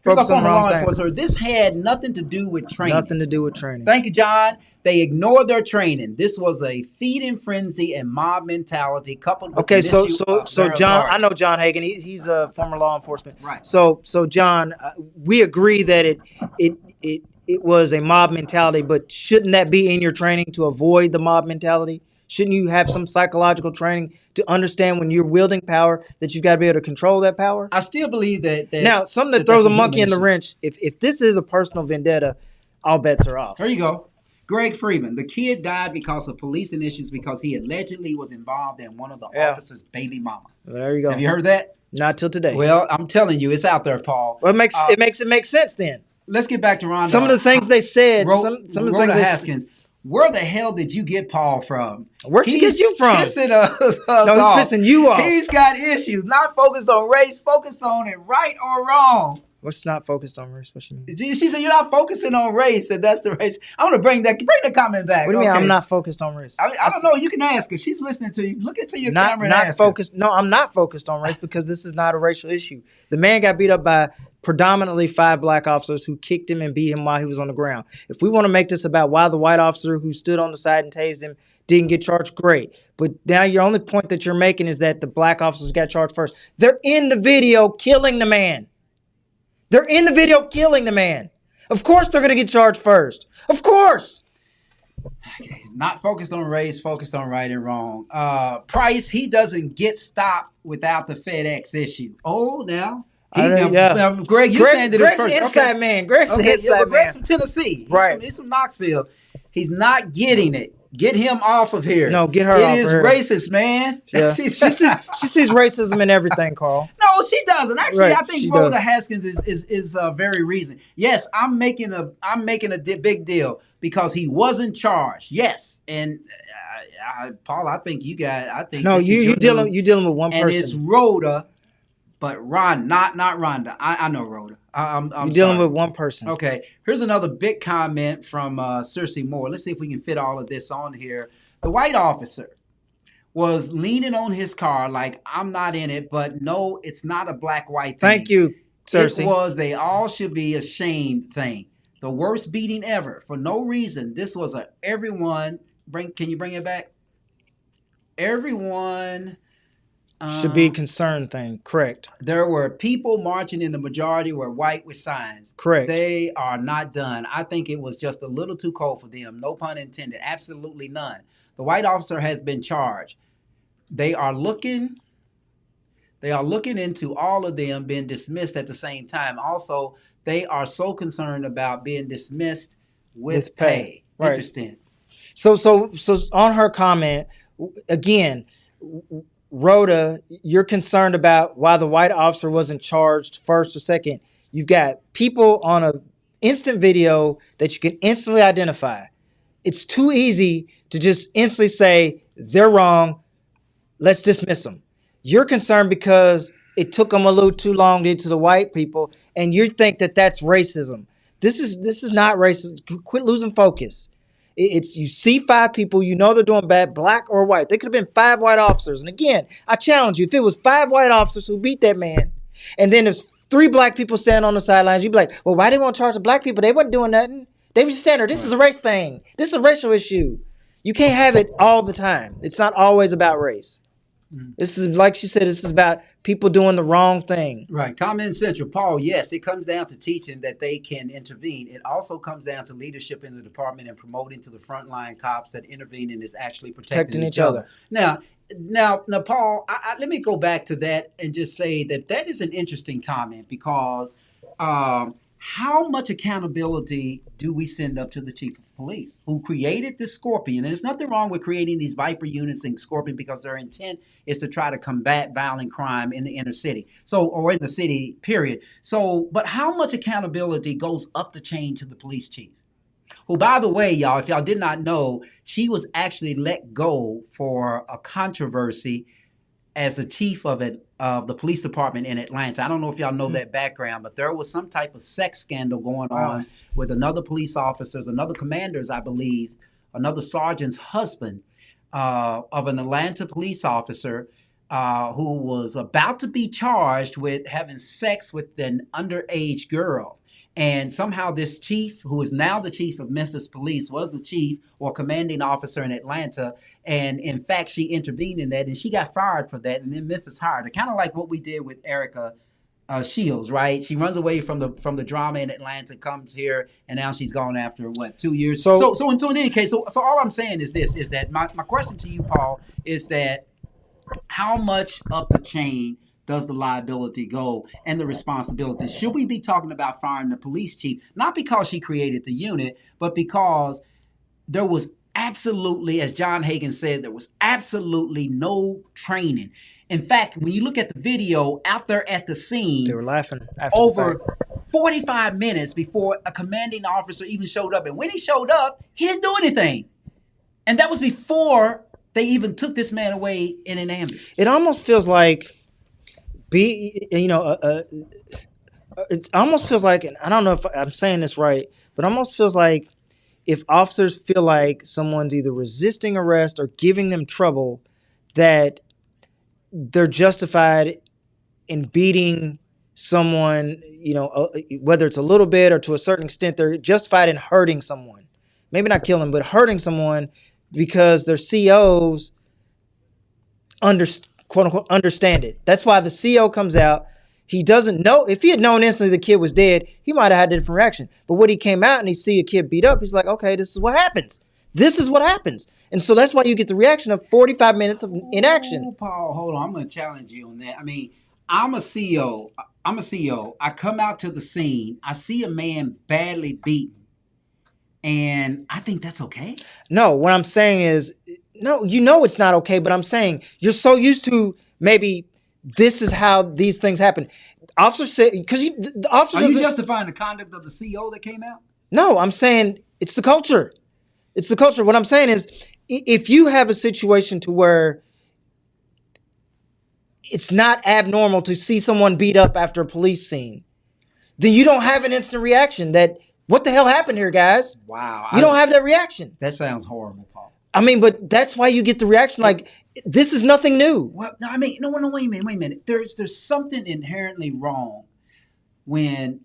Speaker 5: Focus on the law enforcement. This had nothing to do with training.
Speaker 7: Nothing to do with training.
Speaker 5: Thank you, John. They ignored their training. This was a feeding frenzy and mob mentality coupled with
Speaker 7: so John, I know John Hagan. He's a former law enforcement.
Speaker 5: Right.
Speaker 7: So John, we agree that it was a mob mentality, but shouldn't that be in your training to avoid the mob mentality? Shouldn't you have some psychological training to understand when you're wielding power that you've got to be able to control that power?
Speaker 5: I still believe that
Speaker 7: now, something that throws a monkey in the wrench, if this is a personal vendetta, all bets are off.
Speaker 5: There you go. Greg Freeman, the kid died because of policing issues because he allegedly was involved in one of the officer's baby mama.
Speaker 7: There you go.
Speaker 5: Have you heard that?
Speaker 7: Not till today.
Speaker 5: Well, I'm telling you, it's out there, Paul.
Speaker 7: Well, it makes sense then.
Speaker 5: Let's get back to Rhonda.
Speaker 7: Some of the things they said. Some of the things
Speaker 5: Haskins. Where the hell did you get Paul from?
Speaker 7: Where'd she get you from?
Speaker 5: Pissing us
Speaker 7: no, he's pissing you off.
Speaker 5: He's got issues. Not focused on race, focused on it right or wrong.
Speaker 7: What's not focused on race? What you mean?
Speaker 5: She said you're not focusing on race, and that's the race. I want to bring the comment back.
Speaker 7: What do you mean I'm not focused on race?
Speaker 5: I don't know. You can ask her. She's listening to you. Look into your camera and ask
Speaker 7: focused. No, I'm not focused on race because this is not a racial issue. The man got beat up by predominantly 5 black officers who kicked him and beat him while he was on the ground. If we want to make this about why the white officer who stood on the side and tased him didn't get charged, great. But now your only point that you're making is that the black officers got charged first. They're in the video killing the man. They're in the video killing the man. Of course they're going to get charged first. Of course.
Speaker 5: He's not focused on race, focused on right and wrong. Price, he doesn't get stopped without the FedEx issue. Oh, now. Greg, you're saying that
Speaker 7: Greg's
Speaker 5: first.
Speaker 7: The inside man. Greg's the inside man.
Speaker 5: Greg's from Tennessee. He's from Knoxville. He's not getting it. Get him off of here.
Speaker 7: No, get her off of here.
Speaker 5: It is racist, man.
Speaker 7: Yeah. she sees racism in everything, Carl.
Speaker 5: No, she doesn't. Actually,
Speaker 7: right.
Speaker 5: I think Rhoda Haskins is very reasoned. Yes, I'm making a big deal because he wasn't charged. Yes, and Paul, I think you dealing with one person, and it's Rhoda. But Ron, not Rhonda. I know Rhoda. I'm
Speaker 7: You're dealing with one person.
Speaker 5: Okay. Here's another big comment from Cersei Moore. Let's see if we can fit all of this on here. The white officer was leaning on his car like, I'm not in it, but no, it's not a black-white thing.
Speaker 7: Thank you, Cersei.
Speaker 5: It was they all should be ashamed thing. The worst beating ever for no reason. This was everyone. Can you bring it back? Everyone.
Speaker 7: Should be a concerned thing. Correct.
Speaker 5: There were people marching in the majority were white with signs.
Speaker 7: Correct.
Speaker 5: They are not done. I think it was just a little too cold for them. No pun intended. Absolutely none. The white officer has been charged. They are looking into all of them being dismissed at the same time. Also, they are so concerned about being dismissed with pay.
Speaker 7: Right.
Speaker 5: Interesting.
Speaker 7: So on her comment, again, Rhoda, you're concerned about why the white officer wasn't charged first or second. You've got people on an instant video that you can instantly identify. It's too easy to just instantly say, they're wrong, let's dismiss them. You're concerned because it took them a little too long to get to the white people, and you think that that's racism. This is not racist. Quit losing focus. It's you see 5 people, you know they're doing bad, black or white. They could have been 5 white officers. And again, I challenge you, if it was 5 white officers who beat that man, and then there's 3 black people standing on the sidelines, you'd be like, well, why didn't want to charge the black people? They wasn't doing nothing. They were just standing there. This is a race thing. This is a racial issue. You can't have it all the time. It's not always about race. This is, like she said, this is about people doing the wrong thing.
Speaker 5: Right. Comment Central. Paul, yes, it comes down to teaching that they can intervene. It also comes down to leadership in the department and promoting to the frontline cops that intervene and is actually protecting each other. Now, Paul, let me go back to that and just say that is an interesting comment because how much accountability do we send up to the chief of police who created this Scorpion? And there's nothing wrong with creating these Viper units and Scorpion because their intent is to try to combat violent crime in the inner city. Or in the city, period. But how much accountability goes up the chain to the police chief? Who, by the way, y'all, if y'all did not know, she was actually let go for a controversy as the chief of the police department in Atlanta. I don't know if y'all know that background, but there was some type of sex scandal going on with another police officers, another commanders, I believe, another sergeant's husband of an Atlanta police officer who was about to be charged with having sex with an underage girl. And somehow this chief, who is now the chief of Memphis police, was the chief or commanding officer in Atlanta. And in fact, she intervened in that and she got fired for that. And then Memphis hired her, kind of like what we did with Erica Shields, right? She runs away from the drama in Atlanta, comes here, and now she's gone after, 2 years? So in any case, so all I'm saying is this, is that my question to you, Paul, is that how much up the chain does the liability go and the responsibility? Should we be talking about firing the police chief, not because she created the unit, but because there was absolutely, as John Hagan said, there was absolutely no training. In fact, when you look at the video out there at the scene,
Speaker 7: they were laughing after
Speaker 5: over 45 minutes before a commanding officer even showed up. And when he showed up, he didn't do anything. And that was before they even took this man away in an ambulance.
Speaker 7: It almost feels like it almost feels like, and I don't know if I'm saying this right, but it almost feels like if officers feel like someone's either resisting arrest or giving them trouble, that they're justified in beating someone, whether it's a little bit or to a certain extent, they're justified in hurting someone. Maybe not killing, but hurting someone because their COs quote unquote understand it. That's why the CO comes out. He doesn't know. If he had known instantly the kid was dead, he might have had a different reaction. But when he came out and he see a kid beat up, he's like, okay, this is what happens. This is what happens. And so that's why you get the reaction of 45 minutes of inaction.
Speaker 5: Oh, Paul, hold on. I'm going to challenge you on that. I mean, I'm a CO. I come out to the scene. I see a man badly beaten. And I think that's okay.
Speaker 7: No, what I'm saying is, no, it's not okay, but I'm saying you're so used to maybe this is how these things happen. Officer said, because the officer
Speaker 5: Are you justifying the conduct of the CO that came out?
Speaker 7: No, I'm saying it's the culture. It's the culture. What I'm saying is, if you have a situation to where it's not abnormal to see someone beat up after a police scene, then you don't have an instant reaction that, what the hell happened here, guys?
Speaker 5: Wow.
Speaker 7: You don't have that reaction.
Speaker 5: That sounds horrible, Paul.
Speaker 7: I mean, but that's why you get the reaction like, this is nothing new.
Speaker 5: Well, no, I mean, no, wait a minute. There's something inherently wrong when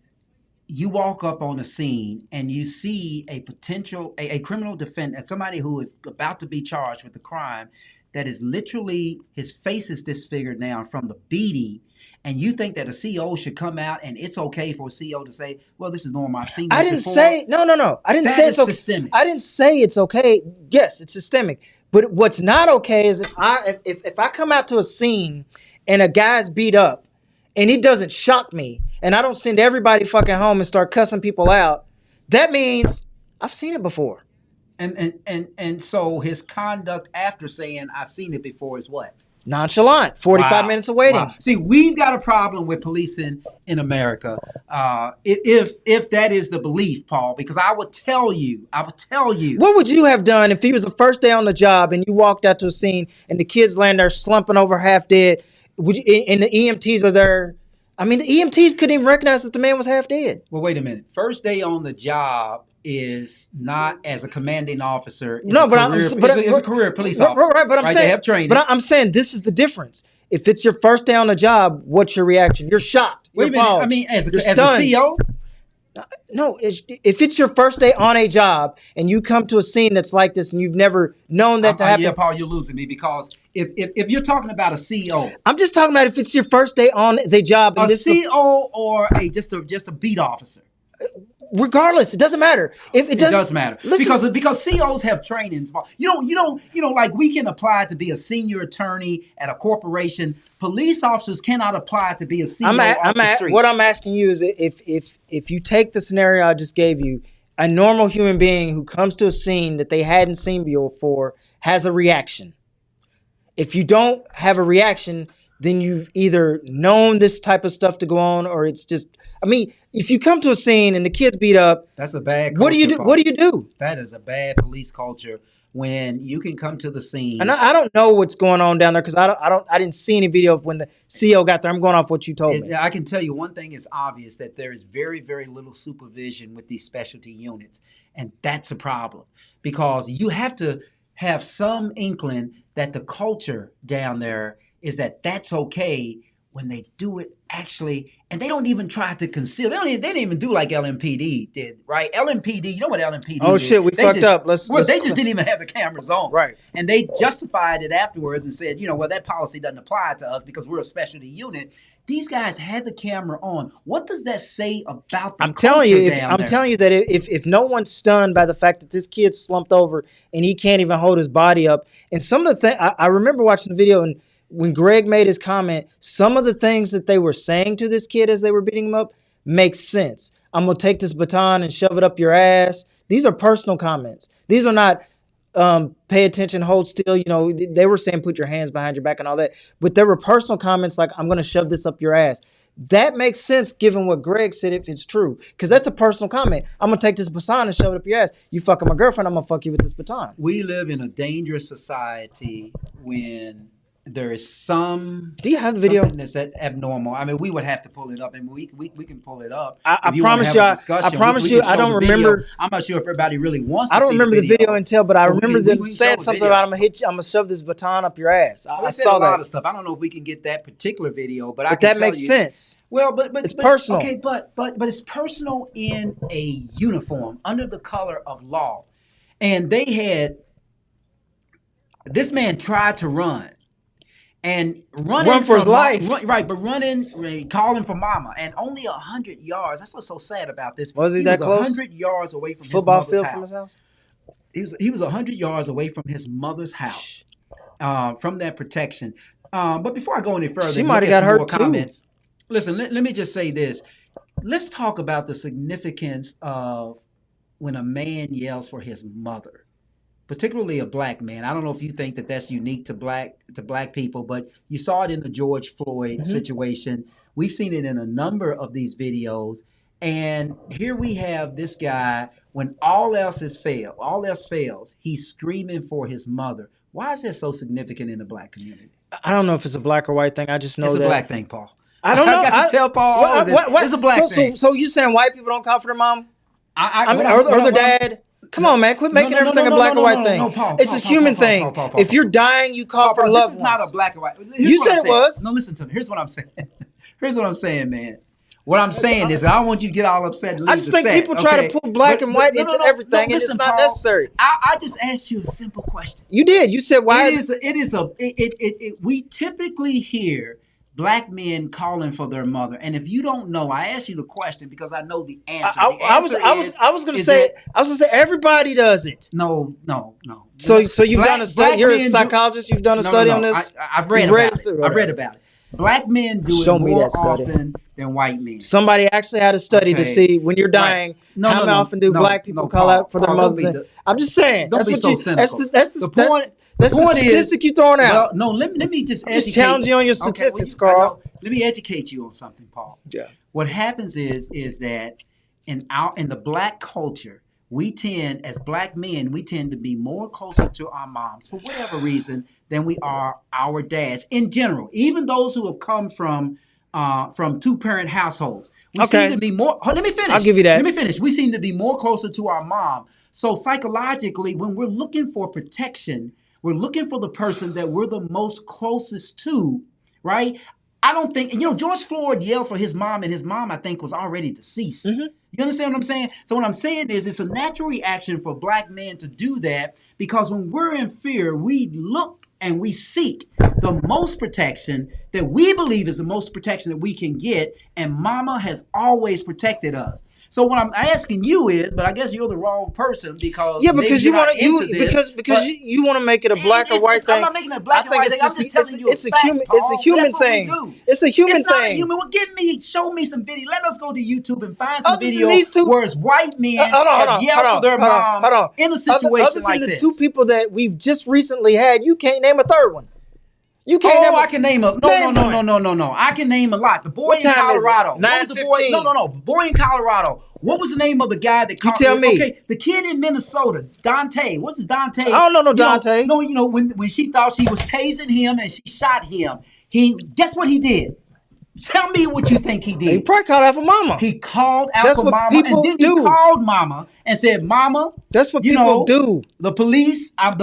Speaker 5: you walk up on a scene and you see a potential, a criminal defendant, somebody who is about to be charged with a crime that is literally, his face is disfigured now from the beating. And you think that a CO should come out and it's okay for a CO to say, well, this is normal. I've seen this before.
Speaker 7: No. I didn't say it's okay.
Speaker 5: Systemic.
Speaker 7: I didn't say it's okay. Yes, it's systemic. But what's not okay is if I come out to a scene and a guy's beat up and it doesn't shock me and I don't send everybody fucking home and start cussing people out, that means I've seen it before.
Speaker 5: And so his conduct after saying I've seen it before is what?
Speaker 7: Nonchalant. 45 minutes of waiting.
Speaker 5: Wow. See, we've got a problem with policing in America. If that is the belief, Paul, because I would tell you.
Speaker 7: What would you have done if he was the first day on the job and you walked out to a scene and the kid's laying there slumping over half dead, and the EMTs are there? I mean, the EMTs couldn't even recognize that the man was half dead.
Speaker 5: Well, wait a minute. First day on the job is not as a commanding officer. It's a career police officer.
Speaker 7: Right, but I'm saying,
Speaker 5: they have training.
Speaker 7: But I'm saying this is the difference. If it's your first day on the job, what's your reaction? You're shocked.
Speaker 5: Wait a minute. I mean, as a CO?
Speaker 7: No, if it's your first day on a job and you come to a scene that's like this and you've never known that to happen.
Speaker 5: Yeah, Paul, you're losing me because if you're talking about a CO.
Speaker 7: I'm just talking about if it's your first day on the job.
Speaker 5: And CO or just a beat officer.
Speaker 7: Regardless, it doesn't matter. It
Speaker 5: does matter. Listen, because COs have training. You don't like we can apply to be a senior attorney at a corporation. Police officers cannot apply to be a CO off the street.
Speaker 7: What I'm asking you is if you take the scenario I just gave you, a normal human being who comes to a scene that they hadn't seen before has a reaction. If you don't have a reaction, then you've either known this type of stuff to go on, or it's just, I mean, if you come to a scene and the kid's beat up,
Speaker 5: that's a bad culture.
Speaker 7: What do you do?
Speaker 5: That is a bad police culture when you can come to the scene.
Speaker 7: And I don't know what's going on down there because I didn't see any video of when the CO got there. I'm going off what you told me.
Speaker 5: I can tell you one thing is obvious, that there is very, very little supervision with these specialty units. And that's a problem, because you have to have some inkling that the culture down there is that that's okay when they do it actually, and they don't even try to conceal. They didn't even do like LMPD did, right? LMPD, you know what LMPD
Speaker 7: Oh,
Speaker 5: did?
Speaker 7: shit, we fucked up. They
Speaker 5: just didn't even have the cameras on.
Speaker 7: Right.
Speaker 5: And they justified it afterwards and said, well, that policy doesn't apply to us because we're a specialty unit. These guys had the camera on. What does that say about the
Speaker 7: I'm telling you that if no one's stunned by the fact that this kid slumped over and he can't even hold his body up, and some of the things I remember watching the video, and when Greg made his comment, some of the things that they were saying to this kid as they were beating him up makes sense. I'm gonna take this baton and shove it up your ass. These are personal comments. These are not pay attention, hold still. They were saying put your hands behind your back and all that, but there were personal comments like, I'm gonna shove this up your ass. That makes sense given what Greg said, if it's true, because that's a personal comment. I'm gonna take this baton and shove it up your ass. You fucking my girlfriend, I'm gonna fuck you with this baton.
Speaker 5: We live in a dangerous society when there is some.
Speaker 7: Do you have the video?
Speaker 5: Something that's abnormal. I mean, we would have to pull it up, and we can pull it up.
Speaker 7: I promise you. I promise you. I don't remember.
Speaker 5: I'm not sure if everybody really wants.
Speaker 7: I don't remember the video until, but I remember them
Speaker 5: we
Speaker 7: saying something about I'm gonna shove this baton up your ass. I saw
Speaker 5: a lot of stuff. I don't know if we can get that particular video, but I can
Speaker 7: that
Speaker 5: tell
Speaker 7: makes
Speaker 5: you,
Speaker 7: sense.
Speaker 5: Well, but
Speaker 7: it's personal.
Speaker 5: Okay, but it's personal in a uniform under the color of law, and they had this man tried to run. And run
Speaker 7: for his life.
Speaker 5: Right, but calling for mama, and only 100 yards. That's what's so sad about this.
Speaker 7: Was he that close?
Speaker 5: 100 yards away from
Speaker 7: football
Speaker 5: his
Speaker 7: field
Speaker 5: house.
Speaker 7: From his house?
Speaker 5: He was 100 yards away from his mother's house, from that protection. But before I go any further,
Speaker 7: she might have got hurt too.
Speaker 5: Comments, listen, let me just say this. Let's talk about the significance of when a man yells for his mother. Particularly a black man. I don't know if you think that that's unique to black people, but you saw it in the George Floyd situation. We've seen it in a number of these videos. And here we have this guy, when all else fails, he's screaming for his mother. Why is that so significant in the black community?
Speaker 7: I don't know if it's a black or white thing. I just know
Speaker 5: it's
Speaker 7: that.
Speaker 5: a black thing, Paul.
Speaker 7: I don't know.
Speaker 5: I got to tell Paul all of this. It's a black thing.
Speaker 7: So you saying white people don't call for their mom?
Speaker 5: Or
Speaker 7: their dad? Come on, man. Quit making everything a black or white thing. It's a human thing. If you're dying, you call for loved ones.
Speaker 5: This is not a black or white.
Speaker 7: You said it was.
Speaker 5: No, listen to me. Here's what I'm saying. Man. What I'm saying is, I don't want you to get all upset and leave
Speaker 7: I just think people try to put black and white into everything, and it's not necessary.
Speaker 5: I just asked you a simple question.
Speaker 7: You did. You said why?
Speaker 5: We typically hear black men calling for their mother, and if you don't know, I asked you the question because I know the answer.
Speaker 7: I was going to say everybody does it.
Speaker 5: No.
Speaker 7: So you've done a study. You're a psychologist. You've done a study on this.
Speaker 5: I've read about it. Black men do it more often than white men.
Speaker 7: Somebody actually had a study to see when you're dying, how often do black people call out for their mother? I'm just saying.
Speaker 5: Don't be so cynical.
Speaker 7: That's the statistic you're throwing out.
Speaker 5: Well, no, let me just educate
Speaker 7: you. Challenge you on your statistics, Carl.
Speaker 5: Let me educate you on something, Paul.
Speaker 7: Yeah.
Speaker 5: What happens is that in the black culture, as black men, we tend to be more closer to our moms for whatever reason than we are our dads in general. Even those who have come from 2-parent households, we seem to be more. Let me finish.
Speaker 7: I'll give you that.
Speaker 5: Let me finish. We seem to be more closer to our mom. So psychologically, when we're looking for protection, we're looking for the person that we're the most closest to, right? I don't think, George Floyd yelled for his mom, and his mom, I think, was already deceased. Mm-hmm. You understand what I'm saying? So what I'm saying is it's a natural reaction for black men to do that, because when we're in fear, we look and we seek the most protection that we believe is the most protection that we can get, and mama has always protected us. So what I'm asking you is, but I guess you're the wrong person because you want to make it a black or white thing. I'm not making it a black or white thing. I'm just telling you it's a human thing.
Speaker 7: It's a human thing.
Speaker 5: It's not a human. Well, show me some video. Let us go to YouTube and find some video where it's white men have yelled for their mom in a situation like this.
Speaker 7: Other than the two people that we've just recently had, you can't name a third one. You can't.
Speaker 5: I can name a no. I can name a lot. The boy in Colorado. What was the boy? No. Boy in Colorado. What was the name of the guy that called?
Speaker 7: You tell me.
Speaker 5: Okay, the kid in Minnesota, Dante. What's his Dante?
Speaker 7: I don't know no Dante.
Speaker 5: When she thought she was tasing him and she shot him, guess what he did? Tell me what you think he did.
Speaker 7: He probably called out for mama.
Speaker 5: He called out for mama, and then he called mama and said, "Mama,
Speaker 7: that's what people do."
Speaker 5: The police have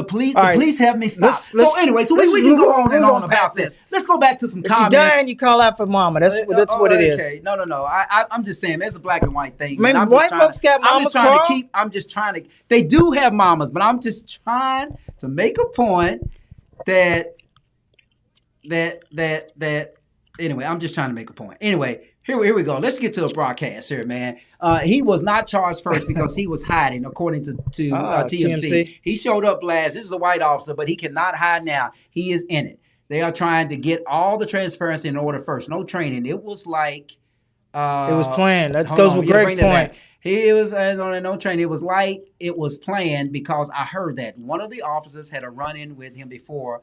Speaker 5: me stop. So anyway, we can go on and on about this. Let's go back to some comments.
Speaker 7: If you die and you call out for mama, that's what it is.
Speaker 5: Okay, no. I'm just saying, there's a black and white thing.
Speaker 7: Man, white folks got mamas.
Speaker 5: I'm just trying to. They do have mamas, but I'm just trying to make a point that. Anyway, I'm just trying to make a point. Anyway, here we go. Let's get to the broadcast here, man. He was not charged first because he was hiding, according to TMC. He showed up last. This is a white officer, but he cannot hide now. He is in it. They are trying to get all the transparency in order first. No training. It was like...
Speaker 7: it was planned. That goes with Greg's point.
Speaker 5: It was no training. It was like it was planned because I heard that one of the officers had a run-in with him before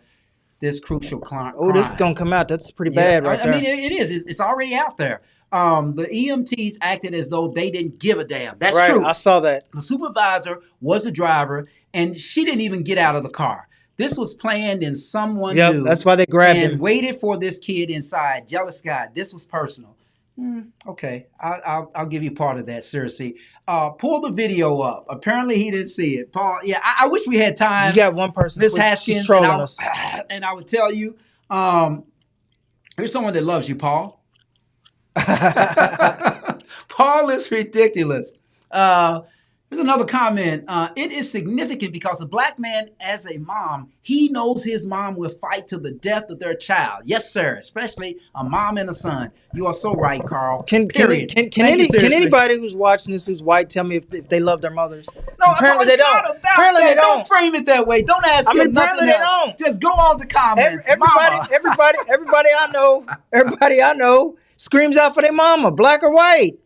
Speaker 5: this crucial crime.
Speaker 7: Oh, this is going to come out. That's pretty bad right there.
Speaker 5: I mean, it is. It's already out there. The EMTs acted as though they didn't give a damn. That's true.
Speaker 7: I saw that.
Speaker 5: The supervisor was the driver, and she didn't even get out of the car. This was planned, and someone knew.
Speaker 7: That's why they grabbed him.
Speaker 5: And waited for this kid inside. Jealous guy. This was personal. Okay, I'll give you part of that, seriously. Pull the video up. Apparently, he didn't see it. Paul, I wish we had time.
Speaker 7: You got one person.
Speaker 5: Miss Haskins,
Speaker 7: trolling us.
Speaker 5: And I would tell you, here's someone that loves you, Paul. Paul is ridiculous. Here's another comment. It is significant because a black man, as a mom, he knows his mom will fight to the death of their child. Yes, sir. Especially a mom and a son. You are so right, Carl.
Speaker 7: Can anybody who's watching this who's white tell me if they love their mothers?
Speaker 5: No, apparently they don't. Apparently they don't. Don't frame it that way. Don't ask him nothing else. Don't. Just go on to comments.
Speaker 7: Everybody I know screams out for their mama, black or white.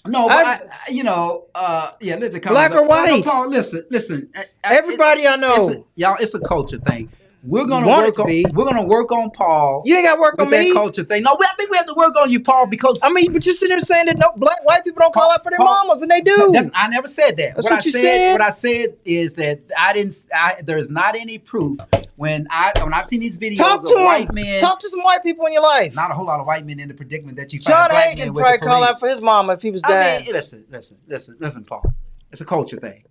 Speaker 5: No, but listen,
Speaker 7: black or white.
Speaker 5: No, Paul, listen.
Speaker 7: Everybody I know,
Speaker 5: y'all, it's a culture thing. We're gonna work on Paul.
Speaker 7: You ain't got to work on me.
Speaker 5: That culture thing. No, I think we have to work on you, Paul, because
Speaker 7: but you're sitting there saying that white people don't call out for their mamas, and they do.
Speaker 5: I never said that.
Speaker 7: That's what you said.
Speaker 5: What I said is that there's not any proof when I've seen these videos
Speaker 7: of
Speaker 5: white men.
Speaker 7: Talk to some white people in your life.
Speaker 5: Not a whole lot of white men in the predicament that you find.
Speaker 7: John Hagen probably call out for his mama if he was dying.
Speaker 5: Listen, Paul. It's a culture thing.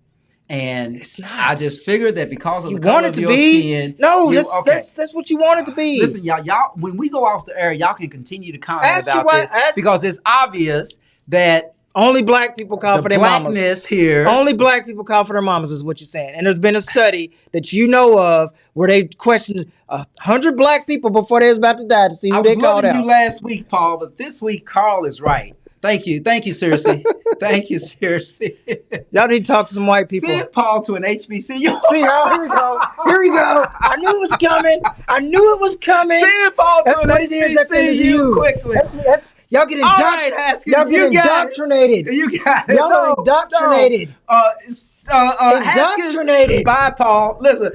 Speaker 5: And
Speaker 7: it's not.
Speaker 5: I just figured that because of the color of your skin.
Speaker 7: No, that's what you want it to be.
Speaker 5: Listen, y'all, when we go off the air, y'all can continue to comment about this because it's obvious that
Speaker 7: only black people call for their mamas.
Speaker 5: Blackness here.
Speaker 7: Only black people call for their mamas is what you're saying. And there's been a study that you know of where they questioned 100 black people before they was about to die to see who they called out.
Speaker 5: I was loving you last week, Paul, but this week Carl is right. Thank you, Cersei. Thank you, Cersei.
Speaker 7: Y'all need to talk to some white people.
Speaker 5: Send Paul to an HBCU.
Speaker 7: See, here we go. I knew it was coming.
Speaker 5: Send Paul to an HBCU quickly.
Speaker 7: That's y'all get indoctrinated.
Speaker 5: You got it.
Speaker 7: Y'all are indoctrinated.
Speaker 5: Indoctrinated. Bye, Paul. Listen.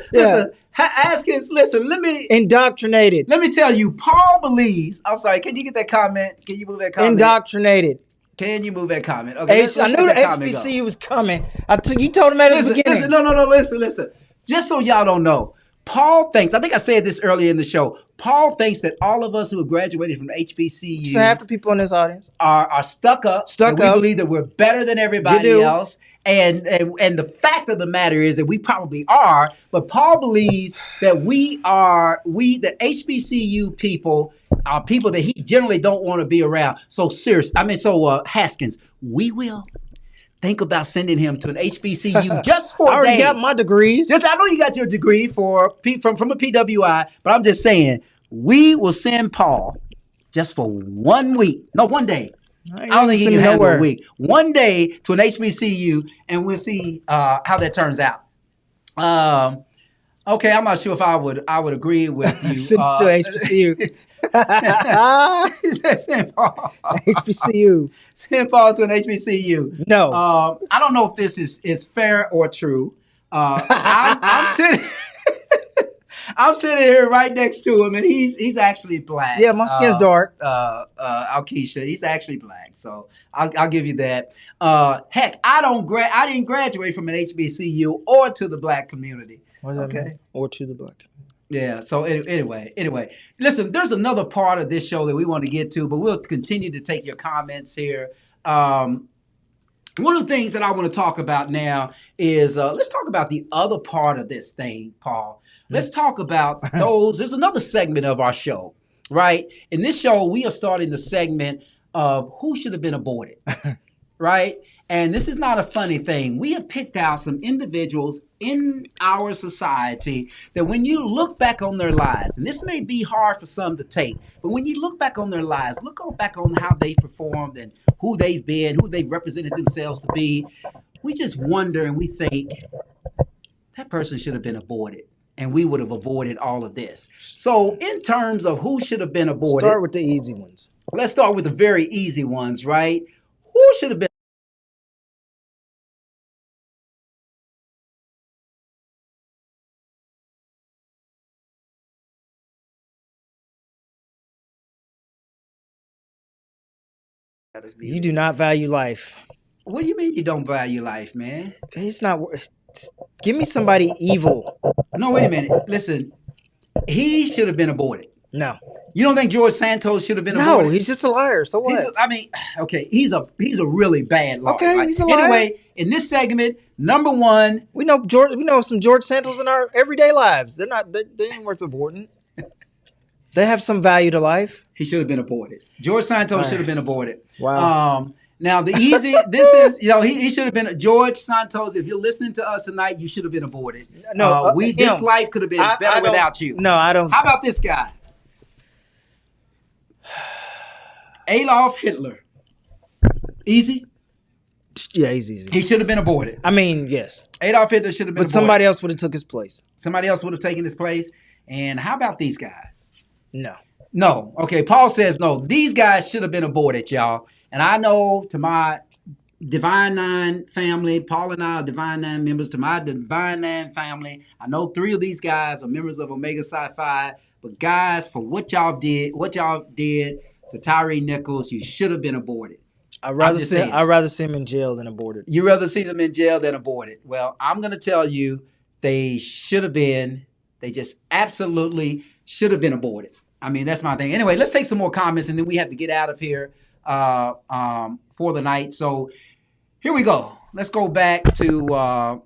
Speaker 5: Haskins, listen,
Speaker 7: indoctrinated.
Speaker 5: Let me tell you, Paul believes. I'm sorry, can you get that comment? Can you move that comment?
Speaker 7: Indoctrinated.
Speaker 5: Can you move that comment? Okay,
Speaker 7: I knew the HBCU was coming. You told him at the beginning.
Speaker 5: Listen. Just so y'all don't know, Paul thinks, I think I said this earlier in the show, Paul thinks that all of us who have graduated from HBCUs,
Speaker 7: so half the people in this audience
Speaker 5: are stuck up. We believe that we're better than everybody else. And the fact of the matter is that we probably are, but Paul believes that the HBCU people are people that he generally don't want to be around. So Haskins, we will think about sending him to an HBCU just for a day.
Speaker 7: I already got my degrees.
Speaker 5: I know you got your degree from a PWI, but I'm just saying we will send Paul just for 1 week. No, 1 day. I don't think he can handle a week. 1 day to an HBCU, and we'll see how that turns out. Okay, I'm not sure if I would agree with you.
Speaker 7: Send to HBCU.
Speaker 5: Send Paul.
Speaker 7: HBCU.
Speaker 5: Send Paul to an HBCU.
Speaker 7: No.
Speaker 5: I don't know if this is fair or true. I'm I'm sitting here right next to him, and he's actually black.
Speaker 7: Yeah, my skin's dark.
Speaker 5: Alkeisha, he's actually black, so I'll give you that. Heck, I didn't graduate from an HBCU or to the black community.
Speaker 7: What does that mean? Or to the black community.
Speaker 5: Yeah. So anyway, listen. There's another part of this show that we want to get to, but we'll continue to take your comments here. One of the things that I want to talk about now is let's talk about the other part of this thing, Paul. Let's talk about those. There's another segment of our show, right? In this show, we are starting the segment of who should have been aborted, right? And this is not a funny thing. We have picked out some individuals in our society that when you look back on their lives, and this may be hard for some to take, but when you look back on their lives, look back on how they performed and who they've been, who they've represented themselves to be, we just wonder and we think that person should have been aborted. And we would have avoided all of this. So in terms of who should have been aborted.
Speaker 7: Start with the easy ones.
Speaker 5: Let's start with the very easy ones, right? Who should have been
Speaker 7: You do not value life.
Speaker 5: What do you mean you don't value life, man?
Speaker 7: It's not. Give me somebody evil.
Speaker 5: No, wait a minute. Listen, he should have been aborted.
Speaker 7: No.
Speaker 5: You don't think George Santos should have been aborted?
Speaker 7: No, he's just a liar. So what?
Speaker 5: He's a really bad liar.
Speaker 7: Okay,
Speaker 5: right?
Speaker 7: he's a liar.
Speaker 5: Anyway, in this segment, number one,
Speaker 7: we know some George Santos in our everyday lives. They ain't worth aborting. They have some value to life.
Speaker 5: He should have been aborted. George Santos should have been aborted.
Speaker 7: Wow.
Speaker 5: Now the easy, this is, he should have been George Santos. If you're listening to us tonight, you should have been aborted.
Speaker 7: No,
Speaker 5: this life could have been better without you.
Speaker 7: No, I don't.
Speaker 5: How about this guy? Adolf Hitler. Easy?
Speaker 7: Yeah, he's easy.
Speaker 5: He should have been aborted.
Speaker 7: I mean, yes.
Speaker 5: Adolf Hitler should have been aborted.
Speaker 7: But somebody else would have took his place.
Speaker 5: Somebody else would have taken his place. And how about these guys?
Speaker 7: No.
Speaker 5: Okay, Paul says no. These guys should have been aborted, y'all. And I know to my Divine Nine family, Paul and I are Divine Nine members. To my Divine Nine family, I know 3 of these guys are members of Omega Psi Phi. But guys, for what y'all did to Tyree Nichols, you should have been aborted.
Speaker 7: I'd rather see him in jail than aborted.
Speaker 5: You'd rather see them in jail than aborted. Well, I'm going to tell you, they should have been. They just absolutely should have been aborted. I mean, that's my thing. Anyway, let's take some more comments, and then we have to get out of here for the night. So here we go. Let's go back to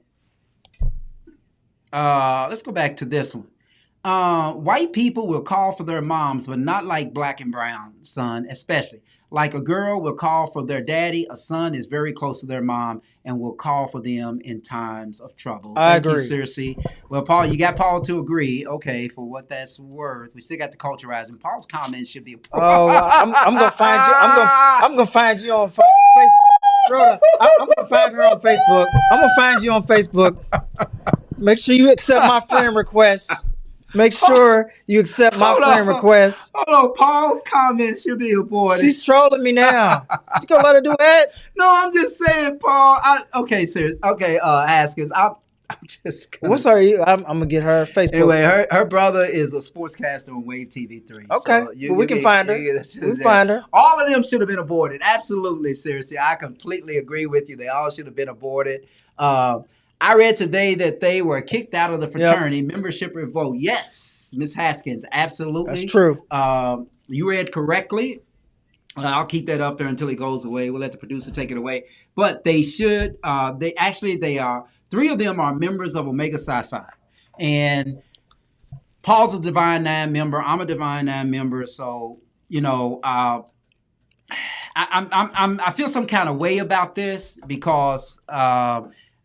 Speaker 5: this one. White people will call for their moms, but not like black and brown, son, especially. Like a girl will call for their daddy, a son is very close to their mom and will call for them in times of trouble.
Speaker 7: I
Speaker 5: Thank
Speaker 7: agree.
Speaker 5: you, Circe. Well, Paul, you got Paul to agree. Okay, for what that's worth. We still got to culturize, and Paul's comments should be.
Speaker 7: Oh, I'm gonna find you. I'm gonna find you on Facebook. I'm gonna find her on Facebook. I'm gonna find you on Facebook. Make sure you accept my friend requests. Make sure you accept my friend request.
Speaker 5: Hold on, Paul's comments should be aborted.
Speaker 7: She's trolling me now. You gonna let her do that?
Speaker 5: No, I'm just saying, Paul. Askers. I'm just.
Speaker 7: What's her? I'm gonna get her Facebook.
Speaker 5: Anyway, her brother is a sportscaster on Wave TV3.
Speaker 7: Okay,
Speaker 5: so
Speaker 7: we can find her. We find her.
Speaker 5: All of them should have been aborted. Absolutely, seriously. I completely agree with you. They all should have been aborted. I read today that they were kicked out of the fraternity. Yep. Membership revoked. Yes, Ms. Haskins, absolutely.
Speaker 7: That's true.
Speaker 5: You read correctly. I'll keep that up there until it goes away. We'll let the producer take it away. But they should. They are. 3 of them are members of Omega Psi Phi, and Paul's a Divine Nine member. I'm a Divine Nine member. So I feel some kind of way about this because.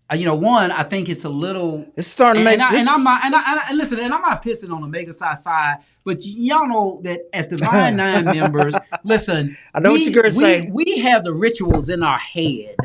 Speaker 5: One, I think it's a little.
Speaker 7: It's starting to make sense.
Speaker 5: And listen, I'm not pissing on Omega Psi Phi, but y'all know that as Divine Nine members, listen.
Speaker 7: I know what you're going to say.
Speaker 5: We have the rituals in our head,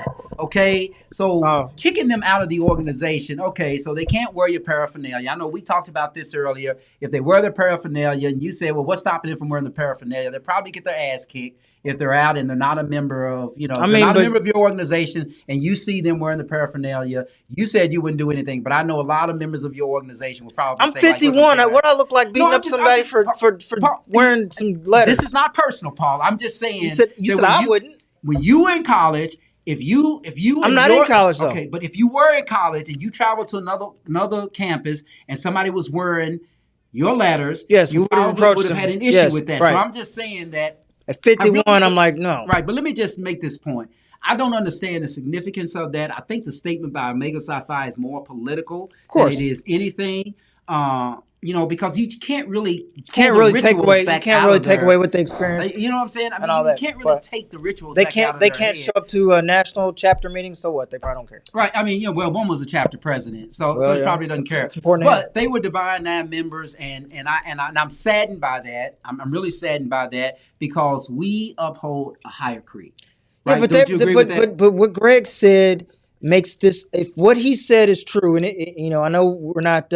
Speaker 5: Okay, so
Speaker 7: Oh.
Speaker 5: kicking them out of the organization. Okay, so they can't wear your paraphernalia. I know we talked about this earlier. If they wear their paraphernalia, and you say, well, what's stopping them from wearing the paraphernalia? They'll probably get their ass kicked if they're out and they're not a member of, they're not a member of your organization, and you see them wearing the paraphernalia. You said you wouldn't do anything, but I know a lot of members of your organization will probably
Speaker 7: I'm
Speaker 5: say, like,
Speaker 7: 51. What I look like beating
Speaker 5: No, I'm
Speaker 7: up
Speaker 5: just-
Speaker 7: somebody
Speaker 5: I'm just-
Speaker 7: for
Speaker 5: Paul,
Speaker 7: wearing some letters?
Speaker 5: This is not personal, Paul. I'm just saying.
Speaker 7: You said
Speaker 5: that
Speaker 7: I wouldn't.
Speaker 5: When you were in college, if you
Speaker 7: I'm not in college, though.
Speaker 5: Okay, but if you were in college and you traveled to another campus and somebody was wearing your letters,
Speaker 7: Yes,
Speaker 5: you
Speaker 7: we would've
Speaker 5: probably
Speaker 7: approached
Speaker 5: would have had
Speaker 7: them.
Speaker 5: an issue
Speaker 7: Yes,
Speaker 5: with that.
Speaker 7: right.
Speaker 5: So I'm just saying that
Speaker 7: At 51,
Speaker 5: I really-
Speaker 7: I'm like, no.
Speaker 5: right. But let me just make this point. I don't understand the significance of that. I think the statement by Omega Psi Phi is more political than
Speaker 7: course.
Speaker 5: it is anything. Because you can't really
Speaker 7: Can't
Speaker 5: pull the
Speaker 7: really take
Speaker 5: rituals
Speaker 7: away. You
Speaker 5: back
Speaker 7: can't
Speaker 5: out
Speaker 7: really
Speaker 5: of
Speaker 7: take
Speaker 5: their-
Speaker 7: away what they experienced.
Speaker 5: You know what I'm saying? I mean,
Speaker 7: and all
Speaker 5: you
Speaker 7: that,
Speaker 5: can't really
Speaker 7: but
Speaker 5: take the rituals
Speaker 7: They
Speaker 5: back out
Speaker 7: can't.
Speaker 5: of
Speaker 7: They
Speaker 5: their
Speaker 7: can't
Speaker 5: head.
Speaker 7: show up to a national chapter meeting. So what? They probably don't care.
Speaker 5: Right. I mean, one was a chapter president, so
Speaker 7: Well,
Speaker 5: he
Speaker 7: yeah.
Speaker 5: probably doesn't
Speaker 7: It's-
Speaker 5: care.
Speaker 7: it's important to
Speaker 5: But they were Divine Nine members, and I'm saddened by that. I'm really saddened by that because we uphold a higher creed.
Speaker 7: Yeah,
Speaker 5: Right?
Speaker 7: but
Speaker 5: Don't you agree with that?
Speaker 7: but what Greg said makes this. If what he said is true, and I know we're not.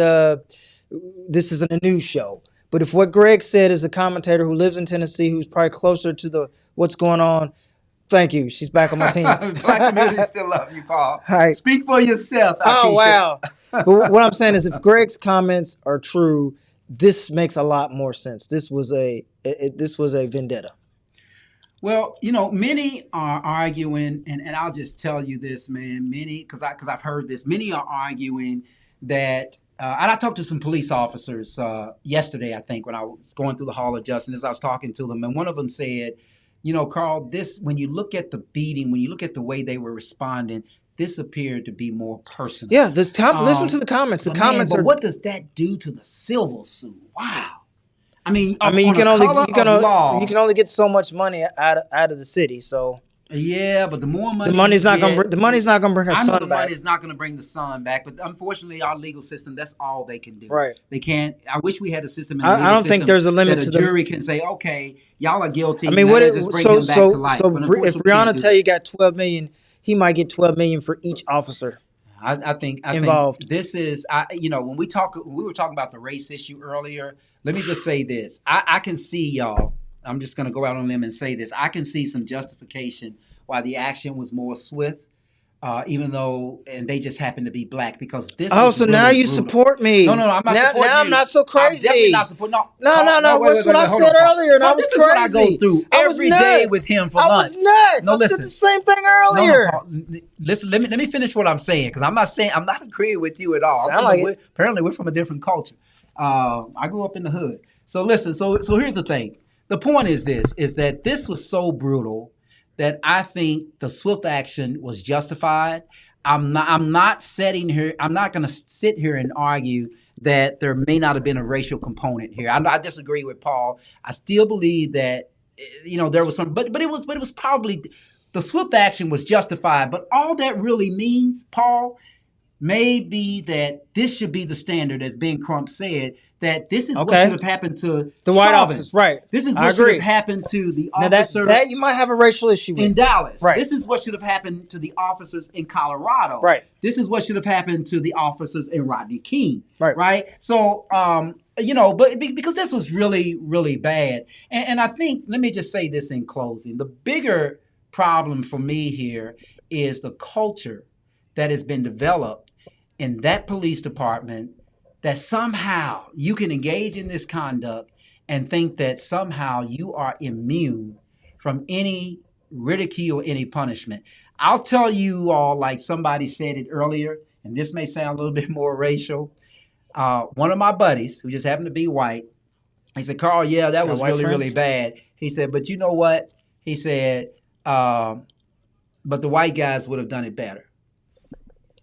Speaker 7: This isn't a news show, but if what Greg said is a commentator who lives in Tennessee, who's probably closer to what's going on. Thank you. She's back on my team.
Speaker 5: Black community still love you, Paul.
Speaker 7: All right.
Speaker 5: Speak for yourself.
Speaker 7: Oh
Speaker 5: Akeisha.
Speaker 7: wow! But what I'm saying is, if Greg's comments are true, this makes a lot more sense. This was a vendetta.
Speaker 5: Well, many are arguing, and I'll just tell you this, man. Many, because I've heard this. Many are arguing that, and I talked to some police officers yesterday, I think, when I was going through the Hall of Justice. I was talking to them, and one of them said, Carl, when you look at the beating, when you look at the way they were responding, this appeared to be more personal.
Speaker 7: Yeah, listen to the comments. The comments
Speaker 5: but
Speaker 7: are.
Speaker 5: what does that do to the civil suit? Wow. I mean,
Speaker 7: you
Speaker 5: on
Speaker 7: can
Speaker 5: a
Speaker 7: only
Speaker 5: color of law,
Speaker 7: you can only get so much money out of the city. So
Speaker 5: yeah, but the more money
Speaker 7: the money's
Speaker 5: you
Speaker 7: not
Speaker 5: get,
Speaker 7: the money's not gonna bring her
Speaker 5: I know
Speaker 7: son
Speaker 5: the
Speaker 7: back.
Speaker 5: money's not going to bring the son back, but unfortunately, our legal system, that's all they can do.
Speaker 7: Right.
Speaker 5: They can't. I wish we had a system. In the
Speaker 7: I
Speaker 5: legal
Speaker 7: don't think
Speaker 5: system
Speaker 7: there's a limit
Speaker 5: that
Speaker 7: to
Speaker 5: a
Speaker 7: the
Speaker 5: jury can say, okay, y'all are guilty.
Speaker 7: I mean,
Speaker 5: now
Speaker 7: what
Speaker 5: let's
Speaker 7: is
Speaker 5: just bring
Speaker 7: so
Speaker 5: him back
Speaker 7: so
Speaker 5: to life.
Speaker 7: so?
Speaker 5: But
Speaker 7: If
Speaker 5: unfortunately, we can't
Speaker 7: Brianna
Speaker 5: do
Speaker 7: tell
Speaker 5: that.
Speaker 7: you got 12 million, he might get 12 million for each officer.
Speaker 5: I think
Speaker 7: involved.
Speaker 5: This is, when we were talking about the race issue earlier. Let me just say this: I can see y'all. I'm just going to go out on a limb and say this. I can see some justification why the action was more swift, even though, and they just happen to be black, because this.
Speaker 7: Oh,
Speaker 5: was
Speaker 7: so
Speaker 5: really
Speaker 7: now you
Speaker 5: brutal.
Speaker 7: support me?
Speaker 5: No, I'm not supporting
Speaker 7: now
Speaker 5: you.
Speaker 7: I'm not so crazy.
Speaker 5: I'm definitely not supporting.
Speaker 7: No.
Speaker 5: Wait,
Speaker 7: That's what I
Speaker 5: hold
Speaker 7: said
Speaker 5: on, Paul.
Speaker 7: earlier, and
Speaker 5: Well,
Speaker 7: I was
Speaker 5: this is what I
Speaker 7: crazy.
Speaker 5: go through
Speaker 7: I was
Speaker 5: every day
Speaker 7: nuts.
Speaker 5: with him for
Speaker 7: I
Speaker 5: lunch.
Speaker 7: was nuts.
Speaker 5: No,
Speaker 7: I
Speaker 5: listen.
Speaker 7: said the same thing
Speaker 5: No,
Speaker 7: earlier.
Speaker 5: Paul, listen. Let me finish what I'm saying, because I'm not agreeing with you at all.
Speaker 7: Sound like it.
Speaker 5: Apparently, we're from a different culture. I grew up in the hood. So listen. So here's the thing. The point is that this was so brutal that I think the swift action was justified. I'm not sitting here. I'm not going to sit here and argue that there may not have been a racial component here. I disagree with Paul. I still believe that there was some, but it was probably the swift action was justified. But all that really means, Paul, may be that this should be the standard, as Ben Crump said, that this is what
Speaker 7: Okay.
Speaker 5: should have happened to
Speaker 7: The white
Speaker 5: Chauvin.
Speaker 7: officers, right?
Speaker 5: This is
Speaker 7: I
Speaker 5: what should
Speaker 7: agree.
Speaker 5: have happened to the
Speaker 7: Now
Speaker 5: officer
Speaker 7: that you might have a racial issue with.
Speaker 5: in Dallas.
Speaker 7: Right.
Speaker 5: This is what should have happened to the officers in Colorado.
Speaker 7: Right.
Speaker 5: This is what should have happened to the officers in Rodney King.
Speaker 7: Right.
Speaker 5: Right. So, but because this was really, really bad. And I think, let me just say this in closing. The bigger problem for me here is the culture that has been developed in that police department, that somehow you can engage in this conduct and think that somehow you are immune from any ridicule, any punishment. I'll tell you all, like somebody said it earlier, and this may sound a little bit more racial. One of my buddies, who just happened to be white, he said, Carl, yeah, that was
Speaker 7: white
Speaker 5: really,
Speaker 7: friends?
Speaker 5: really bad. He said, but you know what? He said, but the white guys would have done it better.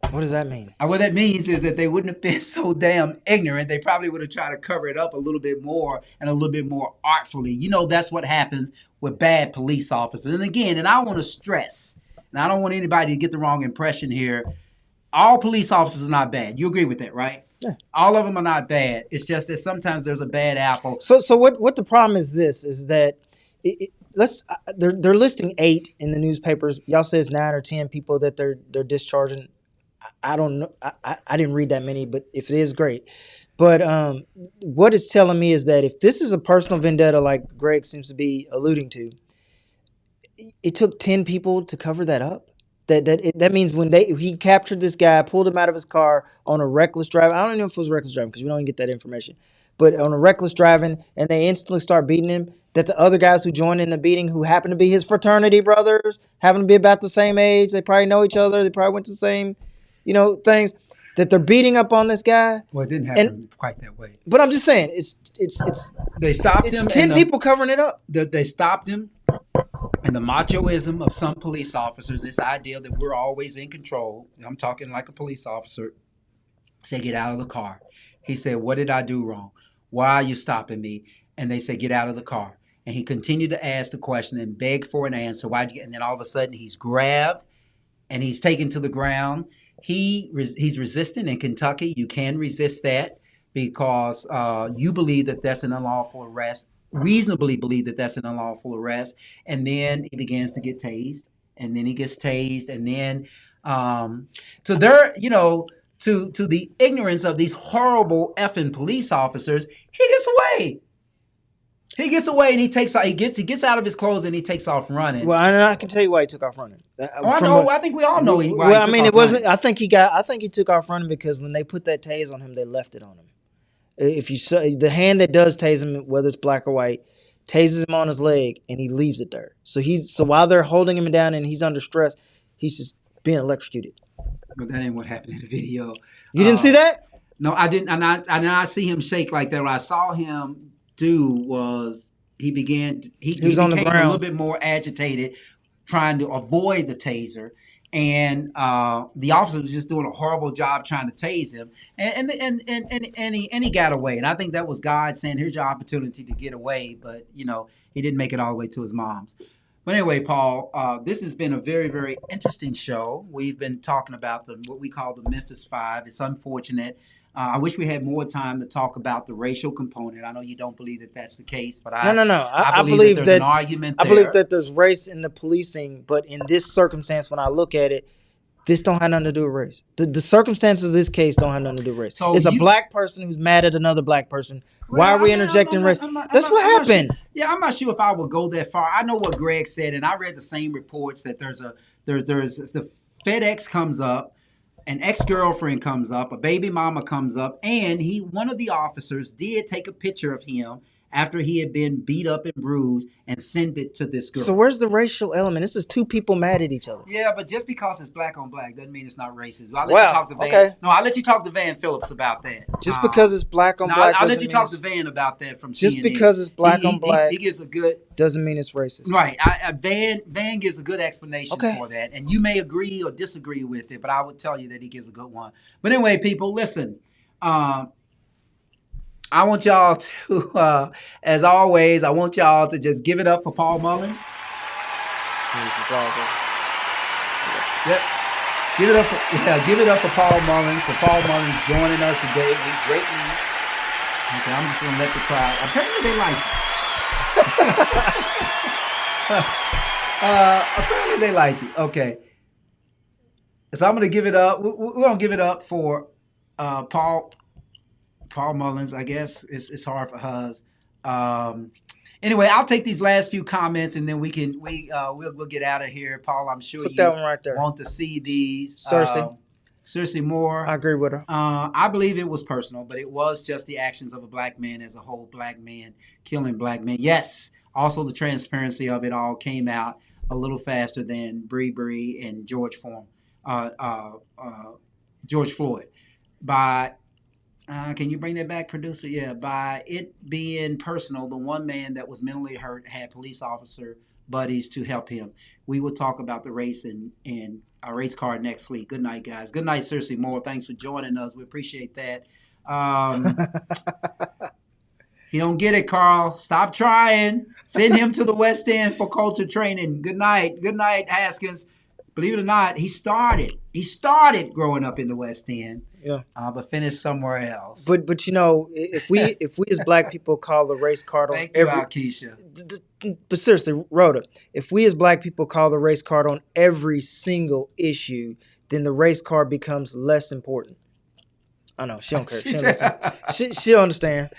Speaker 7: What does that mean?
Speaker 5: What that means is that they wouldn't have been so damn ignorant. They probably would have tried to cover it up a little bit more and a little bit more artfully. That's what happens with bad police officers. And again, and I want to stress, and I don't want anybody to get the wrong impression here, all police officers are not bad. You agree with that, right?
Speaker 7: Yeah.
Speaker 5: All of them are not bad. It's just that sometimes there's a bad apple.
Speaker 7: So what the problem is this, is that they're listing 8 in the newspapers. Y'all says 9 or 10 people that they're discharging. I don't know. I didn't read that many, but if it is, great. But what it's telling me is that if this is a personal vendetta, like Greg seems to be alluding to, it took 10 people to cover that up. That means when he captured this guy, pulled him out of his car on a reckless drive. I don't know if it was reckless driving because we don't even get that information. But on a reckless driving, and they instantly start beating him, that the other guys who joined in the beating, who happen to be his fraternity brothers, happen to be about the same age, they probably know each other, they probably went to the same, things, that they're beating up on this guy.
Speaker 5: Well, it didn't happen quite that way.
Speaker 7: But I'm just saying, it's
Speaker 5: they stopped him.
Speaker 7: 10 people covering it up.
Speaker 5: They stopped him. And the machoism of some police officers, this idea that we're always in control. I'm talking like a police officer. Say, get out of the car. He said, what did I do wrong? Why are you stopping me? And they said, get out of the car. And he continued to ask the question and beg for an answer. Why'd you get? And then all of a sudden he's grabbed and he's taken to the ground. He's resisting in Kentucky. You can resist that because you believe that that's an unlawful arrest. Reasonably believe that that's an unlawful arrest, and then he begins to get tased, and then he gets tased, and then to the ignorance of these horrible effing police officers, he gets away. He gets away, and he gets out of his clothes, and he takes off running.
Speaker 7: Well, I can tell you why he took off running.
Speaker 5: I know. I think we all know why.
Speaker 7: Well, I mean, it wasn't. I think he took off running because when they put that tase on him, they left it on him. If you saw the hand that does tase him, whether it's black or white, tases him on his leg and he leaves it there. So while they're holding him down and he's under stress, he's just being electrocuted.
Speaker 5: But that ain't what happened in the video.
Speaker 7: You didn't see that?
Speaker 5: No, I didn't. And I see him shake like that. What I saw him do was he became
Speaker 7: on the ground,
Speaker 5: a little bit more agitated, trying to avoid the taser. And the officer was just doing a horrible job trying to tase him, and he got away. And I think that was God saying, "Here's your opportunity to get away." But he didn't make it all the way to his mom's. But anyway, Paul, this has been a very, very interesting show. We've been talking about what we call the Memphis Five. It's unfortunate. I wish we had more time to talk about the racial component. I know you don't believe that that's the case, but I believe that there's an argument there.
Speaker 7: I believe that there's race in the policing, but in this circumstance, when I look at it, this don't have nothing to do with race. The circumstances of this case don't have nothing to do with race. So it's a black person who's mad at another black person. Why are we interjecting race? That's what happened.
Speaker 5: I'm not sure if I would go that far. I know what Greg said, and I read the same reports that there's if the FedEx comes up, an ex-girlfriend comes up, a baby mama comes up, and one of the officers did take a picture of him after he had been beat up and bruised and sent it to this girl.
Speaker 7: So where's the racial element? This is two people mad at each other.
Speaker 5: Yeah, but just because it's black on black doesn't mean it's not racist. I'll let you talk to Van. Okay. No, I'll let you talk to Van Phillips about that.
Speaker 7: Just because it's black on black.
Speaker 5: I'll let you talk to Van about that from
Speaker 7: just
Speaker 5: CNN.
Speaker 7: Because it's black on black.
Speaker 5: He gives a good
Speaker 7: doesn't mean it's racist.
Speaker 5: Right. Van gives a good explanation for that, and you may agree or disagree with it, but I would tell you that he gives a good one. But anyway, people, listen. I want y'all to, as always, I want y'all to just give it up for Paul Mullins. Yep. Give it up for Paul Mullins. For Paul Mullins joining us today. We greatly. Okay, I'm just gonna let the crowd. Apparently they like it. Apparently they like it. Okay. So I'm gonna give it up. We're gonna give it up for Paul Mullins, I guess. It's hard for us. Anyway, I'll take these last few comments and then we'll get out of here. Paul, I'm sure
Speaker 7: put that one right there.
Speaker 5: Want to see these. Cersei Moore.
Speaker 7: I agree with her.
Speaker 5: I believe it was personal, but it was just the actions of a black man as a whole, black man killing black men. Yes, also the transparency of it all came out a little faster than Bree and George Floyd. Can you bring that back, producer? Yeah, by it being personal, the one man that was mentally hurt had police officer buddies to help him. We will talk about the race and our race card next week. Good night, guys. Good night, Cersei Moore. Thanks for joining us. We appreciate that. You don't get it, Carl. Stop trying. Send him to the West End for culture training. Good night. Good night, Haskins. Believe it or not, he started growing up in the West End.
Speaker 7: Yeah.
Speaker 5: But finish somewhere else.
Speaker 7: But you know, if we as black people call the race card on
Speaker 5: Thank you,
Speaker 7: every
Speaker 5: Alkeisha.
Speaker 7: but seriously, Rhoda, if we as black people call the race card on every single issue, then the race card becomes less important. I know she don't care. She don't listen. She'll understand.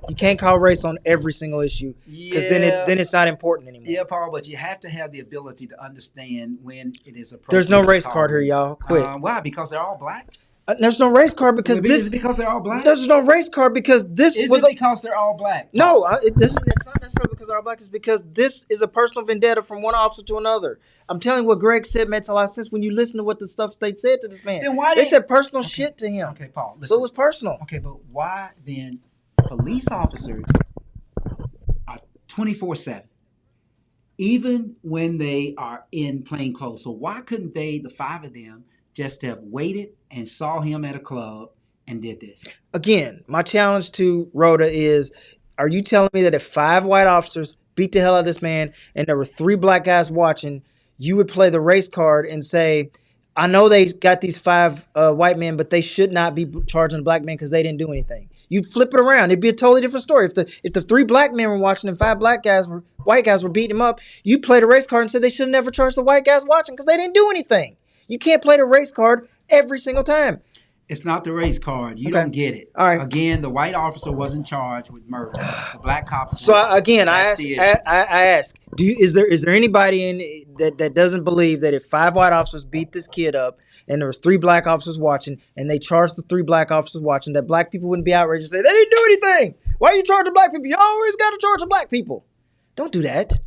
Speaker 7: You can't call race on every single issue because then it's not important anymore.
Speaker 5: Yeah, Paul, but you have to have the ability to understand when it is appropriate.
Speaker 7: There's no race card here, y'all. Quit.
Speaker 5: Why? Because they're all black?
Speaker 7: There's no race card because
Speaker 5: Is it because they're all black?
Speaker 7: There's no race card because this
Speaker 5: Is
Speaker 7: was
Speaker 5: it because they're all black?
Speaker 7: No, it's not necessarily because they're all black. It's because this is a personal vendetta from one officer to another. I'm telling you what Greg said makes a lot of sense when you listen to what the stuff they said to this man.
Speaker 5: Then why
Speaker 7: they said personal shit to him.
Speaker 5: Okay, Paul. Listen.
Speaker 7: So it was personal.
Speaker 5: Okay, but why then police officers are 24/7, even when they are in plain clothes? So why couldn't they, the 5 of them, just have waited and saw him at a club and did this?
Speaker 7: Again, my challenge to Rhoda is, are you telling me that if 5 white officers beat the hell out of this man and there were 3 black guys watching, you would play the race card and say, I know they got these 5 white men, but they should not be charging the black men because they didn't do anything. You flip it around, it'd be a totally different story. If the 3 black men were watching and 5 white guys were beating him up, you play the race card and said they should never charge the white guys watching because they didn't do anything. You can't play the race card every single time.
Speaker 5: It's not the race card. You don't get it.
Speaker 7: All right.
Speaker 5: Again, the white officer wasn't charged with murder. The black cops.
Speaker 7: So again, I ask, is there anybody that doesn't believe that if 5 white officers beat this kid up and there was 3 black officers watching and they charged the 3 black officers watching, that black people wouldn't be outraged and say they didn't do anything? Why are you charging black people? You always got to charge the black people. Don't do that.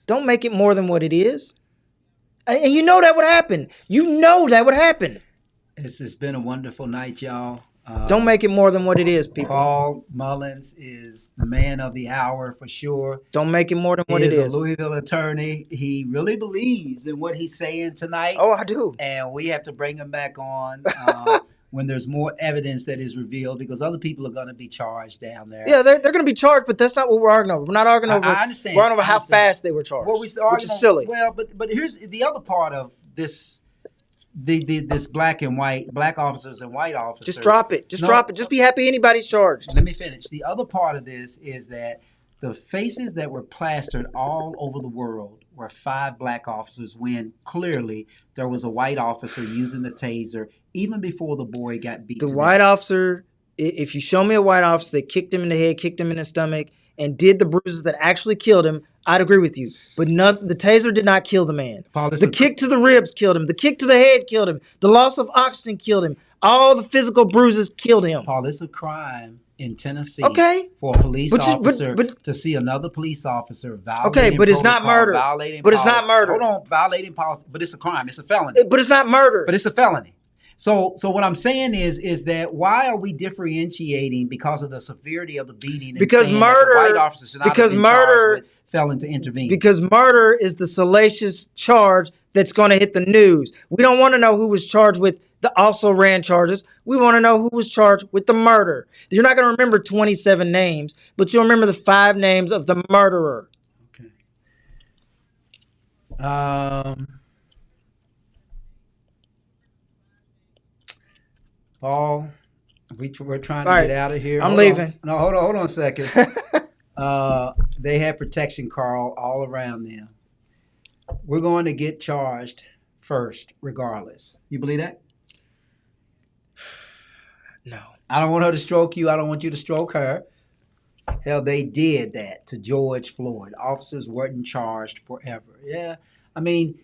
Speaker 7: Don't make it more than what it is. And you know that would happen. You know that would happen.
Speaker 5: It's been a wonderful night, y'all.
Speaker 7: Don't make it more than what it is, people.
Speaker 5: Paul Mullins is the man of the hour for sure.
Speaker 7: Don't make it more than what it is.
Speaker 5: He's a Louisville attorney. He really believes in what he's saying tonight.
Speaker 7: Oh, I do.
Speaker 5: And we have to bring him back on when there's more evidence that is revealed, because other people are going to be charged down there.
Speaker 7: Yeah, they're going to be charged, but that's not what we're arguing over. We're not arguing over.
Speaker 5: I understand.
Speaker 7: We're arguing over how fast they were charged, which is silly.
Speaker 5: Well, but here's the other part of this. This black officers and white officers.
Speaker 7: Just drop it. Drop it. Just be happy anybody's charged.
Speaker 5: Let me finish. The other part of this is that the faces that were plastered all over the world were 5 black officers, when clearly there was a white officer using the taser even before the boy got beat.
Speaker 7: The white officer, if you show me a white officer that kicked him in the head, kicked him in the stomach, and did the bruises that actually killed him, I'd agree with you. But the taser did not kill the man.
Speaker 5: Paul,
Speaker 7: the kick to the ribs killed him. The kick to the head killed him. The loss of oxygen killed him. All the physical bruises killed him.
Speaker 5: Paul, it's a crime in Tennessee for a police officer to see another police officer violating
Speaker 7: but it's not murder. It's not murder.
Speaker 5: Hold on, violating policy. But it's a crime. It's a felony.
Speaker 7: But it's not murder.
Speaker 5: But it's a felony. So what I'm saying is that why are we differentiating because of the severity of the beating? And
Speaker 7: because
Speaker 5: saying
Speaker 7: murder.
Speaker 5: That the white officer should not
Speaker 7: because
Speaker 5: have been
Speaker 7: murder.
Speaker 5: Charged with failing to intervene.
Speaker 7: Because murder is the salacious charge that's going to hit the news. We don't want to know who was charged with the also ran charges. We want to know who was charged with the murder. You're not going to remember 27 names, but you'll remember the 5 names of the murderer.
Speaker 5: Okay. Paul, we're trying to get out of here.
Speaker 7: I'm leaving.
Speaker 5: No, hold on a second. They have protection, Carl, all around them. We're going to get charged first, regardless. You believe that?
Speaker 7: No.
Speaker 5: I don't want her to stroke you. I don't want you to stroke her. Hell, they did that to George Floyd. Officers weren't charged forever. Yeah. I mean,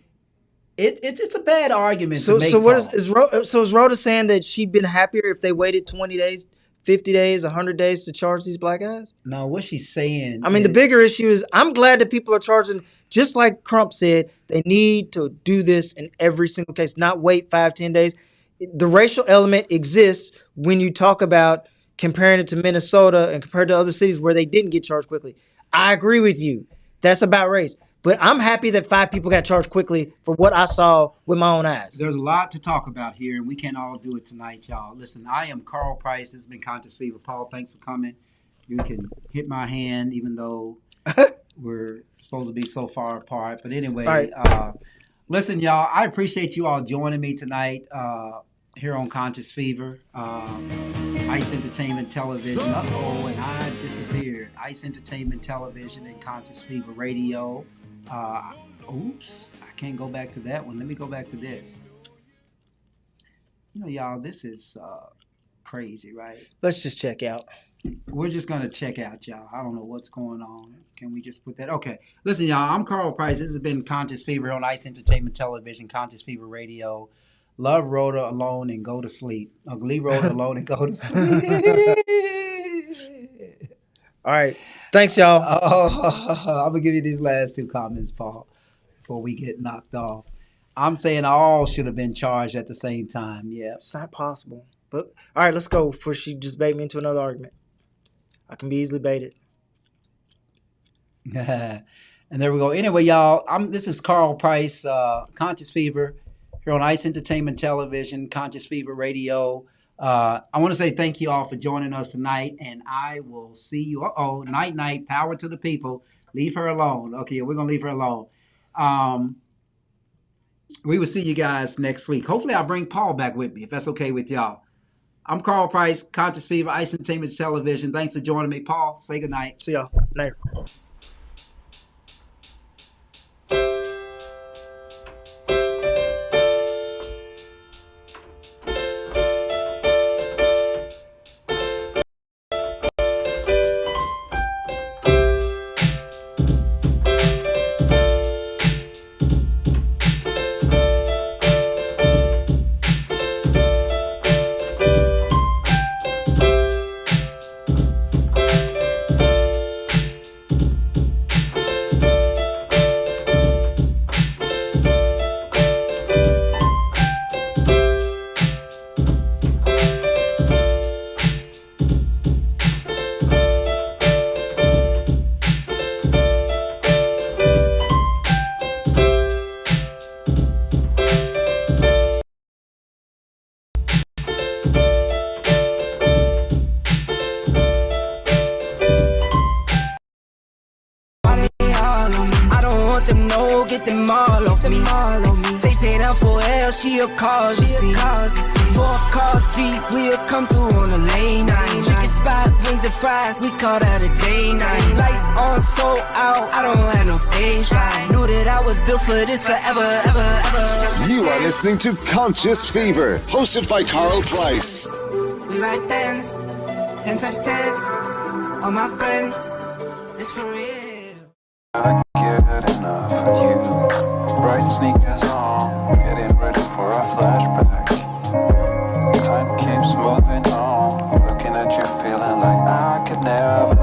Speaker 5: it's a bad argument to make.
Speaker 7: So is Rhoda saying that she'd been happier if they waited 20 days, 50 days, 100 days to charge these black guys?
Speaker 5: No, what she's saying.
Speaker 7: I mean, the bigger issue is I'm glad that people are charging, just like Crump said, they need to do this in every single case, not wait 5-10 days. The racial element exists when you talk about comparing it to Minnesota and compared to other cities where they didn't get charged quickly. I agree with you. That's about race. But I'm happy that 5 people got charged quickly for what I saw with my own eyes.
Speaker 5: There's a lot to talk about here, and we can't all do it tonight, y'all. Listen, I am Carl Price. This has been Conscious Fever. Paul, thanks for coming. You can hit my hand, even though we're supposed to be so far apart. But anyway, listen, y'all, I appreciate you all joining me tonight. here on Conscious Fever, Ice Entertainment Television. Uh-oh, and I disappeared. Ice Entertainment Television and Conscious Fever Radio. Oops, I can't go back to that one. Let me go back to this. You know, y'all, this is crazy, right?
Speaker 7: Let's just check out.
Speaker 5: We're just going to check out, y'all. I don't know what's going on. Can we just put that? Okay. Listen, y'all, I'm Carl Price. This has been Conscious Fever on Ice Entertainment Television, Conscious Fever Radio. Love Rhoda alone and go to sleep. Leave Rhoda alone and go to sleep.
Speaker 7: All right. Thanks, y'all.
Speaker 5: I'm going to give you these last two comments, Paul, before we get knocked off. I'm saying all should have been charged at the same time. Yeah.
Speaker 7: It's not possible. But all right, let's go before she just bait me into another argument. I can be easily baited.
Speaker 5: And there we go. Anyway, y'all, this is Carl Price, Conscious Fever, here on Ice Entertainment Television, Conscious Fever Radio. I want to say thank you all for joining us tonight, and I will see you. Night, power to the people. Leave her alone. Okay, we're going to leave her alone. We will see you guys next week. Hopefully, I'll bring Paul back with me, if that's okay with y'all. I'm Carl Price, Conscious Fever, Ice Entertainment Television. Thanks for joining me. Paul, say goodnight.
Speaker 7: See y'all later.
Speaker 8: Get them all off me. Say that for L, she'll cause you see. 4 cars deep, we'll come through on a lane night. Chicken spot, wings and fries, we call that a day night. Lights on, so out, I don't have no stage right. Knew that I was built for this forever, ever.
Speaker 1: You are listening to Conscious Fever, hosted by Carl Price.
Speaker 8: We ride bands, 10 times 10, all my friends, it's for real.
Speaker 9: I get enough of you. Bright sneakers on, getting ready for a flashback. Time keeps moving on, looking at you, feeling like I could never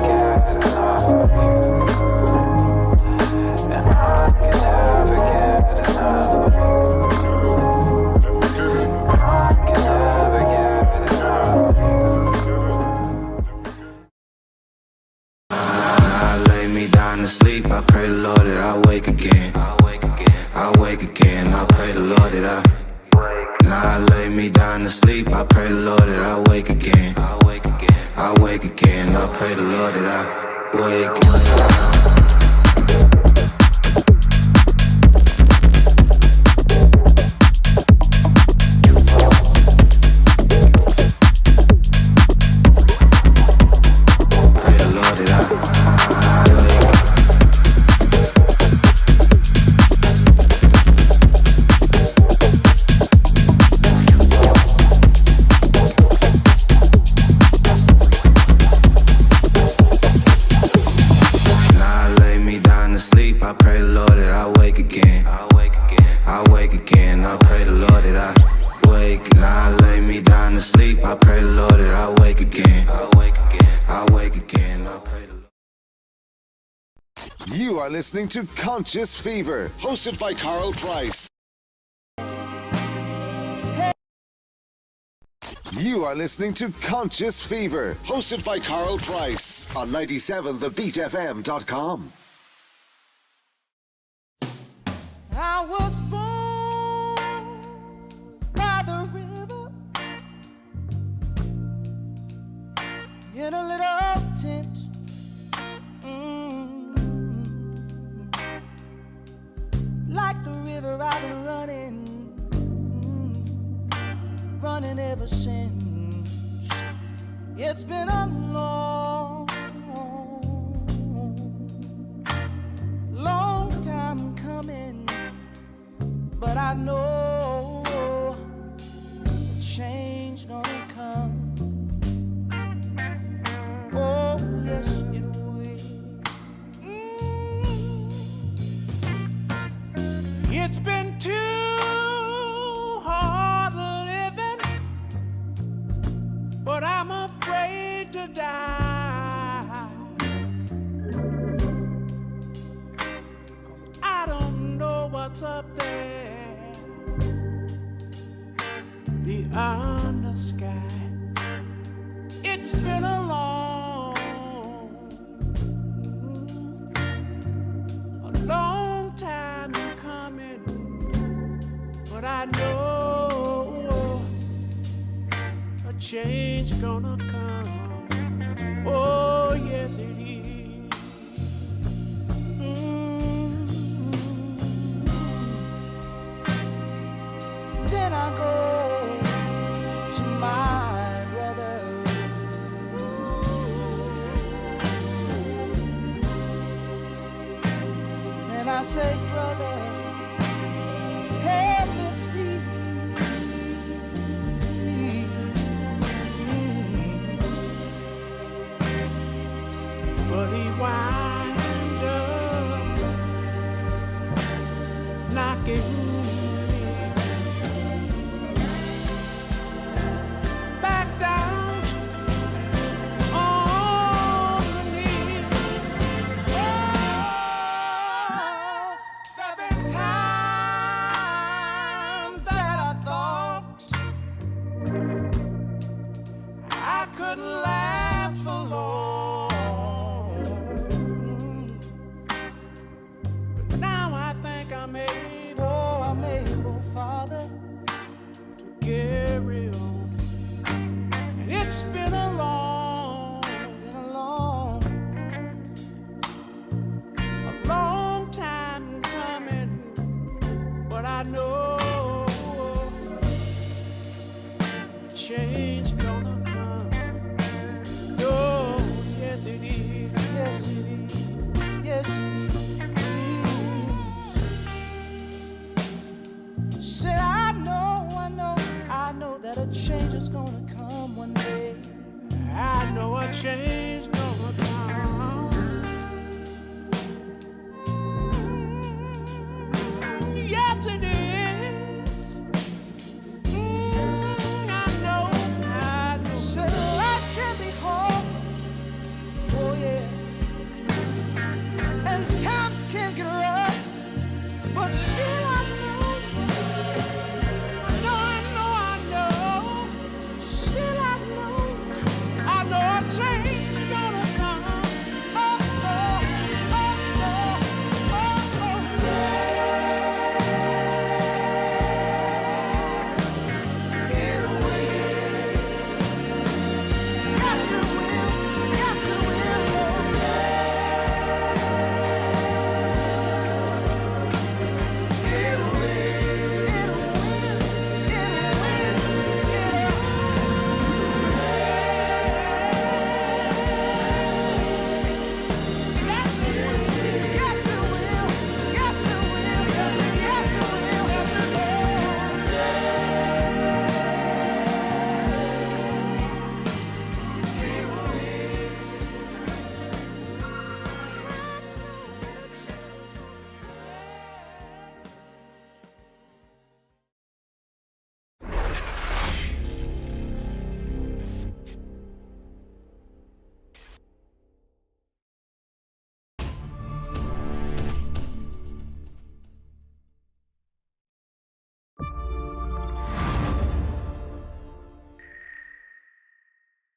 Speaker 9: get enough of you. And I could never get enough of you. I could never get enough of you. To sleep, I pray the Lord that I wake again. I wake again. I pray the Lord that I wake. Now I lay me down to sleep. I pray the Lord that I wake again. I wake again. I pray the Lord that I wake.
Speaker 1: You are listening to Conscious Fever, hosted by Carl Price. You are listening to Conscious Fever, hosted by Carl Price on 97thebeatfm.com.
Speaker 8: I was born by the river in a little tent. Like the river ever since. It's been a long, long time coming, but I know change gonna come. Oh, yes, it will.
Speaker 2: It's been too hard living, but I'm afraid to die. 'Cause I don't know what's up there beyond the sky. It's been a long time coming, but I know a change gonna come. Oh, yes, it is.
Speaker 8: Then I go to my brother. And I say, brother, help me please.
Speaker 2: But he wind up knocking me back down on the knee. There've been times that I thought I couldn't last for long, but now I think I'm able, Father, to carry on. And it's been a long time coming, but I know change gonna come. Oh, yes it is.
Speaker 8: Yes, it is. Yes, it is. Said I know that a change is gonna come one day.
Speaker 2: I know a change